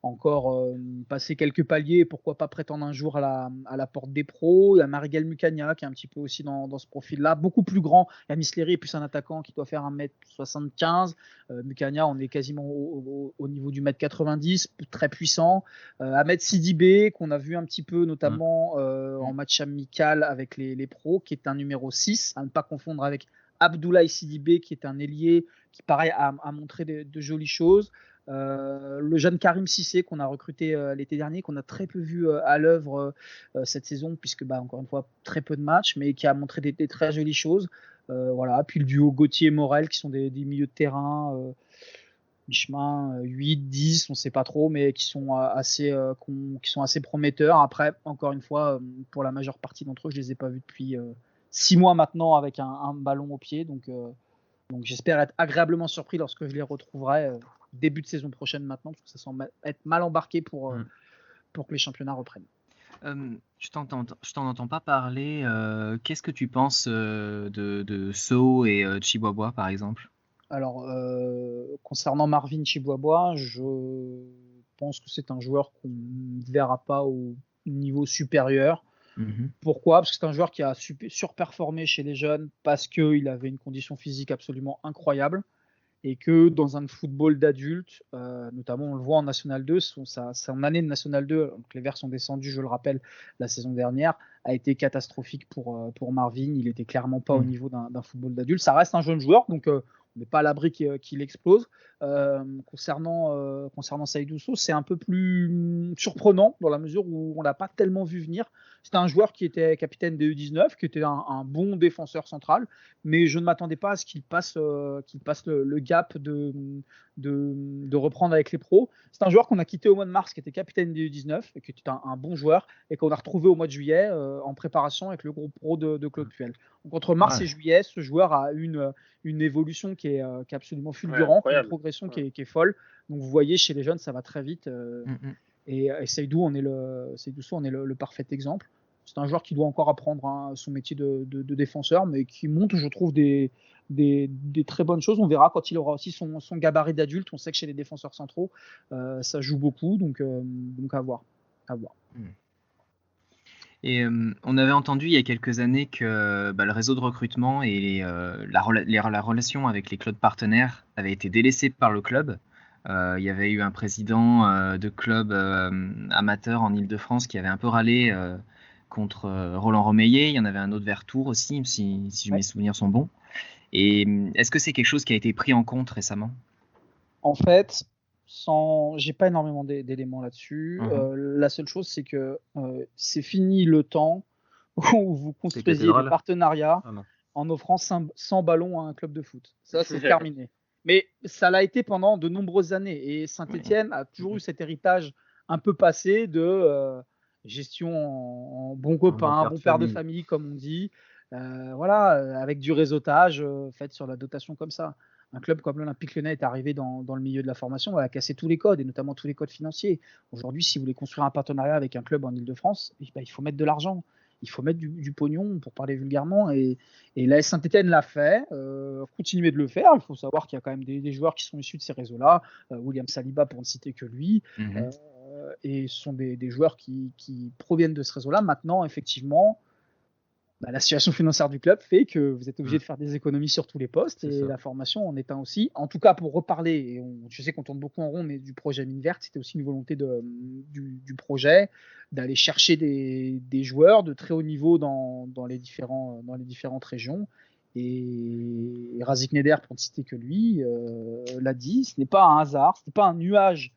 encore passer quelques paliers, pourquoi pas prétendre un jour à la porte des pros. Il y a Marigal Mukanya qui est un petit peu aussi dans ce profil-là, beaucoup plus grand. Yanis Léry est plus un attaquant qui doit faire 1m75. Mukanya, on est quasiment au niveau du 1m90, très puissant. Ahmed Sidibé, qu'on a vu un petit peu notamment en match amical avec les pros, qui est un numéro 6, à ne pas confondre avec Abdoulaye Sidibé, qui est un ailier qui, pareil, a montré de jolies choses. Le jeune Karim Cissé qu'on a recruté l'été dernier, qu'on a très peu vu à l'œuvre cette saison, puisque encore une fois très peu de matchs, mais qui a montré des très jolies choses. Voilà. Puis le duo Gauthier-Morel, qui sont des milieux de terrain mi-chemin, 8, 10, on ne sait pas trop, mais qui sont assez prometteurs. Après, encore une fois, pour la majeure partie d'entre eux, je ne les ai pas vus depuis 6 mois maintenant avec un ballon au pied, donc j'espère être agréablement surpris lorsque je les retrouverai début de saison prochaine maintenant, parce que ça semble être mal embarqué pour que les championnats reprennent. Je t'en entends pas parler. Qu'est-ce que tu penses de So et Chihuahua, par exemple? Alors, concernant Marvin Chihuahua, je pense que c'est un joueur qu'on ne verra pas au niveau supérieur. Pourquoi? Parce que c'est un joueur qui a surperformé chez les jeunes, parce qu'il avait une condition physique absolument incroyable, et que dans un football d'adulte, notamment on le voit en National 2, son année de National 2, donc les Verts sont descendus, je le rappelle, la saison dernière, a été catastrophique pour Marvin. Il n'était clairement pas au niveau d'un football d'adulte. Ça reste un jeune joueur, donc on n'est pas à l'abri qu'il explose. Concernant Seydou Sow, c'est un peu plus surprenant dans la mesure où on l'a pas tellement vu venir. C'était un joueur qui était capitaine des U19, qui était un bon défenseur central, mais je ne m'attendais pas à ce qu'il passe le gap de reprendre avec les pros. C'est un joueur qu'on a quitté au mois de mars, qui était capitaine des U19, et qui était un bon joueur, et qu'on a retrouvé au mois de juillet en préparation avec le groupe pro de Claude Puel. Donc entre mars et juillet, ce joueur a une évolution qui est absolument fulgurante, une progression qui est folle. Donc vous voyez, chez les jeunes, ça va très vite. Et Seydou en est le parfait exemple. C'est un joueur qui doit encore apprendre son métier de défenseur, mais qui montre, je trouve, des très bonnes choses. On verra quand il aura aussi son gabarit d'adulte. On sait que chez les défenseurs centraux, ça joue beaucoup, donc à voir. Et on avait entendu il y a quelques années que le réseau de recrutement et la relation avec les clubs partenaires avait été délaissée par le club. Il y avait eu un président de club amateur en Île-de-France qui avait un peu râlé contre Roland Romeillet. Il y en avait un autre vers Tours aussi, si mes souvenirs sont bons. Et est-ce que c'est quelque chose qui a été pris en compte récemment ? En fait, j'ai pas énormément d'éléments là-dessus. La seule chose, c'est que c'est fini le temps où vous construisiez des partenariats en offrant 100 ballons à un club de foot. Ça, c'est terminé. Mais ça l'a été pendant de nombreuses années. Et Saint-Étienne a toujours eu cet héritage un peu passé de gestion en bon copain, bon père de famille, comme on dit. Avec du réseautage fait sur la dotation comme ça. Un club comme l'Olympique Lyonnais est arrivé dans le milieu de la formation, a cassé tous les codes, et notamment tous les codes financiers. Aujourd'hui, si vous voulez construire un partenariat avec un club en Ile-de-France, il faut mettre de l'argent. Il faut mettre du pognon, pour parler vulgairement, et l'AS Saint-Étienne l'a fait, continuer de le faire. Il faut savoir qu'il y a quand même des joueurs qui sont issus de ces réseaux-là, William Saliba pour ne citer que lui, et ce sont des joueurs qui proviennent de ce réseau-là. Maintenant, effectivement, la situation financière du club fait que vous êtes obligé de faire des économies sur tous les postes, et la formation en est un aussi. En tout cas, pour reparler, et je sais qu'on tourne beaucoup en rond, mais du projet Mine Verte, c'était aussi une volonté du projet d'aller chercher des joueurs de très haut niveau dans les différentes régions. Et Razik Neder, pour ne citer que lui, l'a dit, ce n'est pas un hasard, ce n'est pas un nuage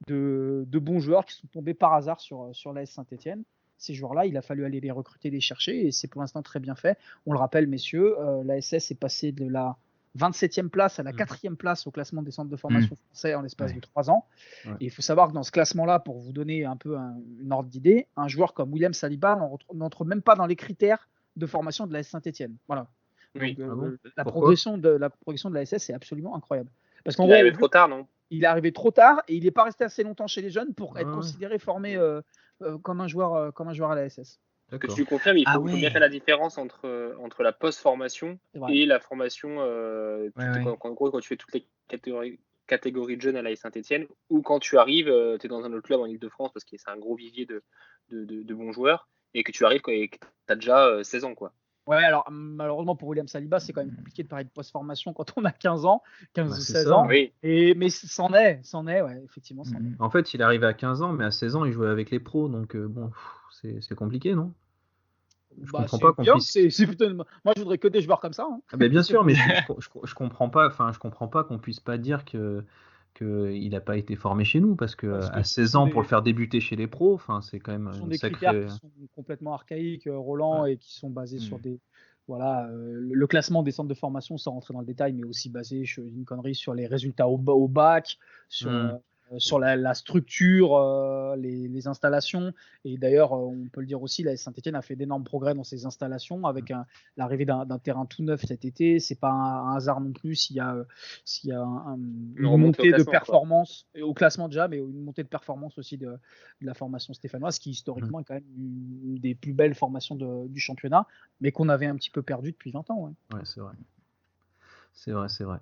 de bons joueurs qui sont tombés par hasard sur l'AS Saint-Étienne. Ces joueurs-là, il a fallu aller les recruter, les chercher, et c'est pour l'instant très bien fait. On le rappelle, messieurs, l'ASS est passé de la 27e place à la 4e place au classement des centres de formation français en l'espace de 3 ans. Et il faut savoir que dans ce classement-là, pour vous donner un peu une ordre d'idée, un joueur comme William Saliba n'entre même pas dans les critères de formation de l'AS Saint-Étienne. Voilà. Donc, la progression de l'ASS est absolument incroyable. Parce qu'en il est arrivé trop tard, non ? Il est arrivé trop tard, et il n'est pas resté assez longtemps chez les jeunes pour être considéré, formé comme un joueur à l'ASS. Ce que tu confirmes, il faut bien faire la différence entre la post-formation et la formation. Quand tu fais toutes les catégories de jeunes à l'AS Saint-Étienne, ou quand tu arrives, tu es dans un autre club en Ile-de-France, parce que c'est un gros vivier de bons joueurs, et que tu arrives et que tu as déjà 16 ans, quoi. Ouais, alors malheureusement pour William Saliba, c'est quand même compliqué de parler de post-formation quand on a 15 ans, 15 ou 16 ans. Oui. Mais c'en est, effectivement. En fait, il est arrivé à 15 ans, mais à 16 ans, il jouait avec les pros, donc c'est compliqué, non ? Je comprends pas qu'on puisse. Moi, je voudrais que des joueurs comme ça. Bien sûr, mais je comprends pas qu'on puisse pas dire qu'il n'a pas été formé chez nous, parce que à 16 ans, pour le faire débuter chez les pros, c'est quand même ce sont des critères qui sont complètement archaïques, Roland, et qui sont basés sur des... le classement des centres de formation, sans rentrer dans le détail, mais aussi basé, je dis une connerie, sur les résultats au bac, sur la structure, les installations. Et d'ailleurs, on peut le dire aussi, la Saint-Étienne a fait d'énormes progrès dans ses installations, avec l'arrivée d'un terrain tout neuf cet été. C'est pas un hasard non plus s'il y a une montée de performance au classement déjà, mais une montée de performance aussi de la formation stéphanoise, qui historiquement est quand même une des plus belles formations du championnat, mais qu'on avait un petit peu perdu depuis 20 ans. Ouais, c'est vrai.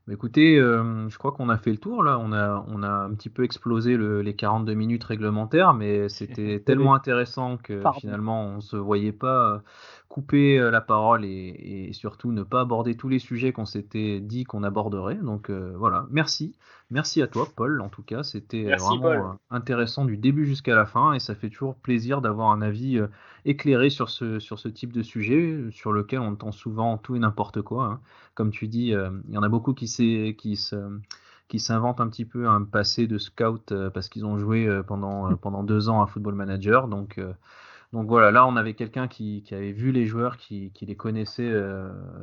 Mais écoutez, je crois qu'on a fait le tour là. On a un petit peu explosé les 42 minutes réglementaires, mais c'était tellement intéressant que finalement on se voyait pas couper la parole et surtout ne pas aborder tous les sujets qu'on s'était dit qu'on aborderait. Donc voilà, merci à toi Paul. En tout cas, c'était vraiment intéressant du début jusqu'à la fin, et ça fait toujours plaisir d'avoir un avis éclairé sur ce type de sujet sur lequel on entend souvent tout et n'importe quoi, hein. Comme tu dis, il y en a beaucoup qui s'inventent un petit peu un passé de scout parce qu'ils ont joué pendant 2 ans à Football Manager. Donc Donc voilà, là on avait quelqu'un qui avait vu les joueurs, qui les connaissait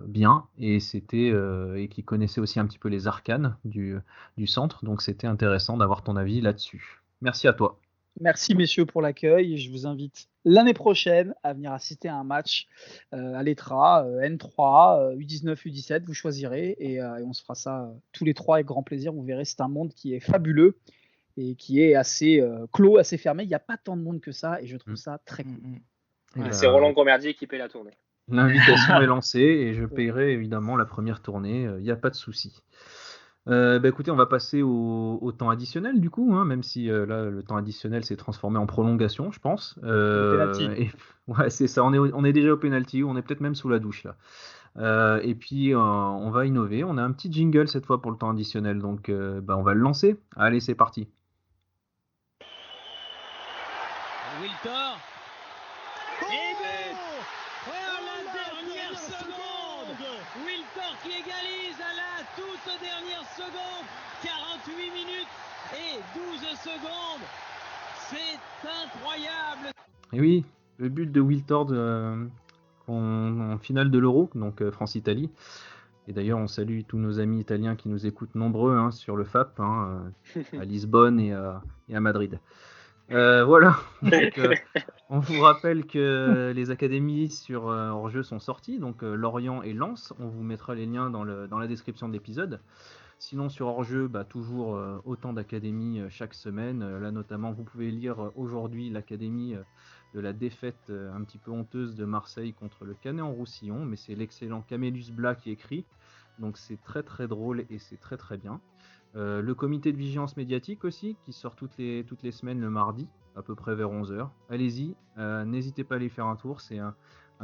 bien, et et qui connaissait aussi un petit peu les arcanes du centre, donc c'était intéressant d'avoir ton avis là-dessus. Merci à toi. Merci messieurs pour l'accueil. Je vous invite l'année prochaine à venir assister à un match à l'ETRA, N3, U19, U17, vous choisirez et on se fera ça tous les trois avec grand plaisir. Vous verrez, c'est un monde qui est fabuleux et qui est assez clos, assez fermé. Il n'y a pas tant de monde que ça et je trouve ça très cool. C'est Roland Gromerdier qui paie la tournée. L'invitation est lancée et je paierai évidemment la première tournée, il n'y a pas de souci. Écoutez, on va passer au temps additionnel du coup, hein, même si là le temps additionnel s'est transformé en prolongation, je pense. Ouais, c'est ça, on est déjà au penalty, on est peut-être même sous la douche là. Et puis on va innover, on a un petit jingle cette fois pour le temps additionnel, donc on va le lancer. Allez, c'est parti. Wiltor. Et but! Oh, la dernière seconde! Wiltor qui égalise à la toute dernière seconde. 48 minutes et 12 secondes. C'est incroyable! Et oui, le but de Wiltord en finale de l'Euro, donc France-Italie. Et d'ailleurs, on salue tous nos amis italiens qui nous écoutent nombreux sur le FAP, à Lisbonne et à Madrid. Voilà, donc, on vous rappelle que les académies sur hors-jeu sont sorties, donc Lorient et Lens, on vous mettra les liens dans la description de l'épisode. Sinon sur hors-jeu, toujours autant d'académies chaque semaine. Là notamment, vous pouvez lire aujourd'hui l'académie de la défaite un petit peu honteuse de Marseille contre le Canet-en-Roussillon, mais c'est l'excellent Camélus Blas qui écrit, donc c'est très très drôle et c'est très très bien. Le comité de vigilance médiatique aussi, qui sort toutes les semaines le mardi, à peu près vers 11h. Allez-y, n'hésitez pas à aller faire un tour, c'est un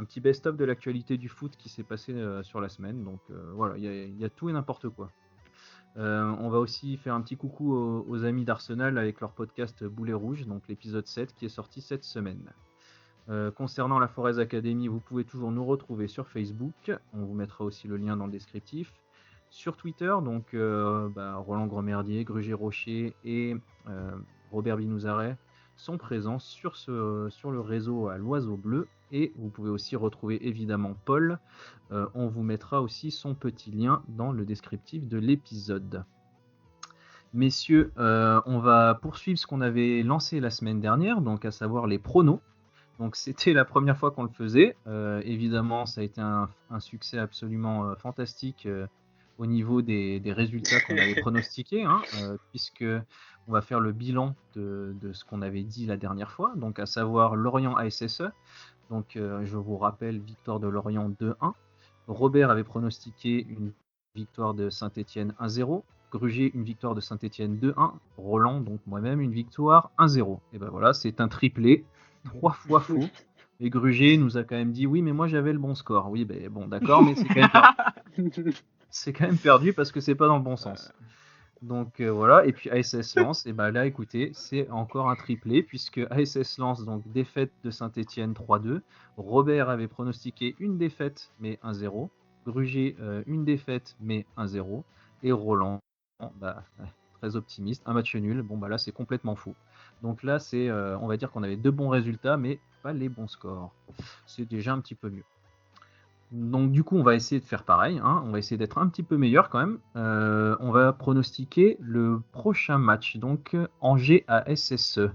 petit best-of de l'actualité du foot qui s'est passé sur la semaine, donc voilà, il y a tout et n'importe quoi. On va aussi faire un petit coucou aux amis d'Arsenal avec leur podcast Boulet Rouge, donc l'épisode 7 qui est sorti cette semaine. Concernant la Forez Academy, vous pouvez toujours nous retrouver sur Facebook, on vous mettra aussi le lien dans le descriptif. Sur Twitter, donc Roland Gromerdier, Gruger Rocher et Robert Binouzaret sont présents sur le réseau à l'Oiseau Bleu. Et vous pouvez aussi retrouver évidemment Paul. On vous mettra aussi son petit lien dans le descriptif de l'épisode. Messieurs, on va poursuivre ce qu'on avait lancé la semaine dernière, donc à savoir les pronos. Donc c'était la première fois qu'on le faisait. Évidemment, ça a été un succès absolument fantastique au niveau des résultats qu'on avait pronostiqués, puisque on va faire le bilan de ce qu'on avait dit la dernière fois, donc à savoir Lorient ASSE. Donc je vous rappelle, victoire de Lorient 2-1. Robert avait pronostiqué une victoire de Saint-Étienne 1-0. Gruger, une victoire de Saint-Étienne 2-1. Roland, donc moi-même, une victoire 1-0. Et ben voilà, c'est un triplé, 3 fois faux. Et Gruger nous a quand même dit, oui, mais moi j'avais le bon score. Oui, ben bon, d'accord, mais c'est quand même perdu. C'est quand même perdu parce que c'est pas dans le bon sens. Donc voilà, et puis ASS Lens, et là écoutez, c'est encore un triplé puisque ASS Lens, donc défaite de Saint-Étienne 3-2. Robert avait pronostiqué une défaite mais 1-0. Gruger une défaite mais 1-0. Et Roland, très optimiste, un match nul. Bon là c'est complètement faux. Donc là c'est, on va dire qu'on avait 2 bons résultats mais pas les bons scores. C'est déjà un petit peu mieux. Donc du coup on va essayer de faire pareil, on va essayer d'être un petit peu meilleur quand même. On va pronostiquer le prochain match, donc Angers à SSE.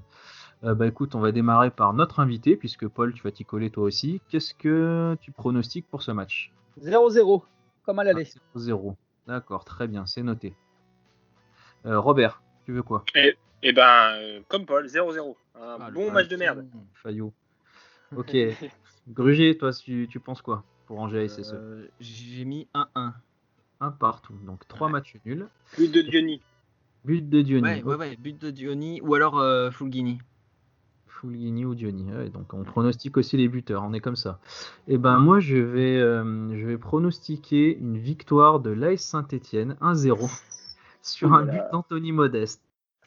Écoute, on va démarrer par notre invité, puisque Paul, tu vas t'y coller toi aussi. Qu'est-ce que tu pronostiques pour ce match ? 0-0, comme à l'aller. 0-0, d'accord, très bien, c'est noté. Robert, tu veux quoi ? Comme Paul, 0-0. Bon match de merde. Fayot. Ok. Gruger, toi, tu penses quoi pour Angers et SSE ? J'ai mis 1-1. 1 partout, donc 3 matchs nuls. But de Diony. Ouais, but de Diony ou alors Fulgini. Fulgini ou Diony, ouais, donc on pronostique aussi les buteurs, on est comme ça. Et moi je vais pronostiquer une victoire de l'AS Saint-Étienne 1-0 sur un but d'Anthony Modeste.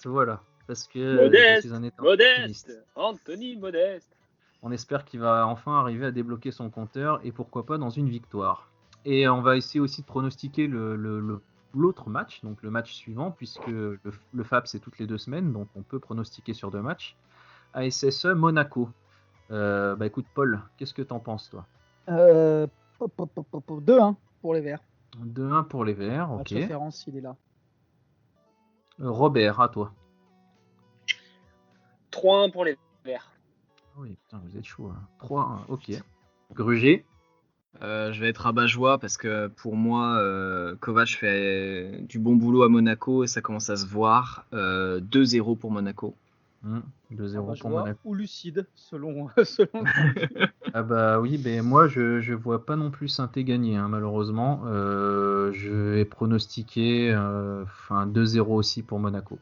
Voilà, parce que je suis un Modeste, Anthony Modeste. On espère qu'il va enfin arriver à débloquer son compteur et pourquoi pas dans une victoire. Et on va essayer aussi de pronostiquer l'autre match, donc le match suivant, puisque le FAP c'est toutes les 2 semaines, donc on peut pronostiquer sur 2 matchs. ASSE Monaco. Écoute, Paul, qu'est-ce que t'en penses, toi? 2-1 pour les Verts. 2-1 pour les Verts, Match ok. référence, il est là. Robert, à toi. 3-1 pour les Verts. Oui, putain, vous êtes chaud. 3-1, ok. Gruger. Je vais être rabat-joie parce que pour moi, Kovac fait du bon boulot à Monaco et ça commence à se voir. 2-0 pour Monaco. 2-0 pour Monaco. Ou lucide, selon. Ah bah oui, moi je vois pas non plus Saint-Étienne gagner, hein, malheureusement. Je vais pronostiquer 2-0 aussi pour Monaco.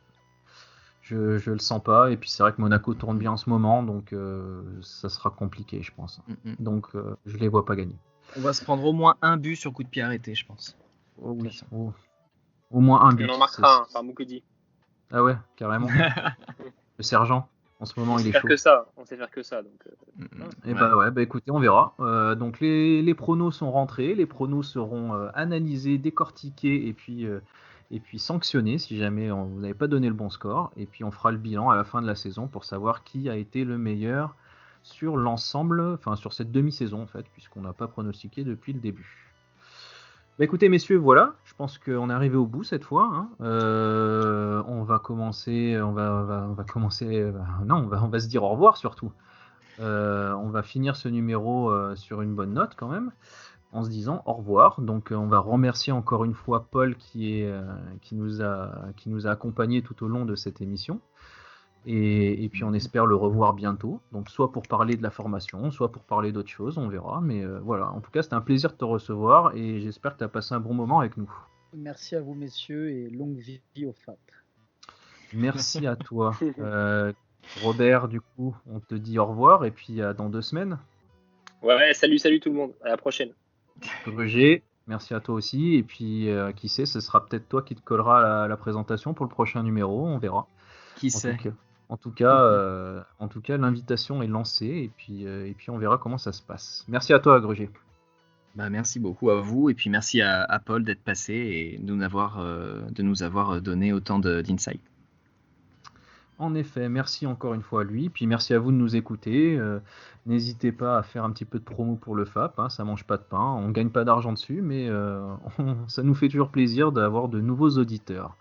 Je le sens pas, et puis c'est vrai que Monaco tourne bien en ce moment, donc ça sera compliqué, je pense. Donc je les vois pas gagner. On va se prendre au moins un but sur coup de pied arrêté, je pense. Oh oui, au moins un but. On en marquera un par Moukoudi. Ah ouais, carrément. Le sergent, en ce moment, il est chaud. On sait faire que ça. Donc, Et ouais, écoutez, on verra. Donc les pronos sont rentrés, les pronos seront analysés, décortiqués et puis sanctionnés si jamais vous n'avez pas donné le bon score. Et puis on fera le bilan à la fin de la saison pour savoir qui a été le meilleur sur l'ensemble, sur cette demi-saison en fait, puisqu'on n'a pas pronostiqué depuis le début. Écoutez messieurs, voilà, je pense qu'on est arrivé au bout cette fois. Hein. On va se dire au revoir surtout. On va finir ce numéro sur une bonne note quand même, en se disant au revoir. Donc on va remercier encore une fois Paul qui nous a accompagnés tout au long de cette émission. Et puis on espère le revoir bientôt, donc soit pour parler de la formation, soit pour parler d'autres choses, on verra. Mais voilà, en tout cas c'était un plaisir de te recevoir et j'espère que tu as passé un bon moment avec nous. Merci à vous messieurs et longue vie au FAP. Merci à toi. Robert, du coup, on te dit au revoir et puis dans 2 semaines. Ouais, salut tout le monde, à la prochaine. Roger, merci à toi aussi. Et puis, qui sait, ce sera peut-être toi qui te collera la présentation pour le prochain numéro, on verra. Qui sait. En tout cas, l'invitation est lancée et puis on verra comment ça se passe. Merci à toi, Gruger. Merci beaucoup à vous et puis merci à Paul d'être passé et de nous avoir donné autant d'insight. En effet, merci encore une fois à lui, puis merci à vous de nous écouter. N'hésitez pas à faire un petit peu de promo pour le FAP, hein, ça mange pas de pain, on gagne pas d'argent dessus, mais ça nous fait toujours plaisir d'avoir de nouveaux auditeurs.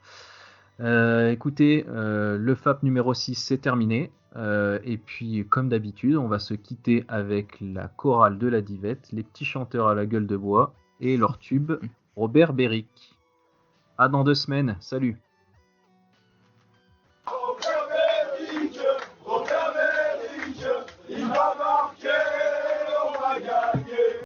Écoutez, le FAP numéro 6 c'est terminé, et puis comme d'habitude, on va se quitter avec la chorale de la Divette, les petits chanteurs à la gueule de bois, et leur tube Robert Béric. À dans 2 semaines, salut!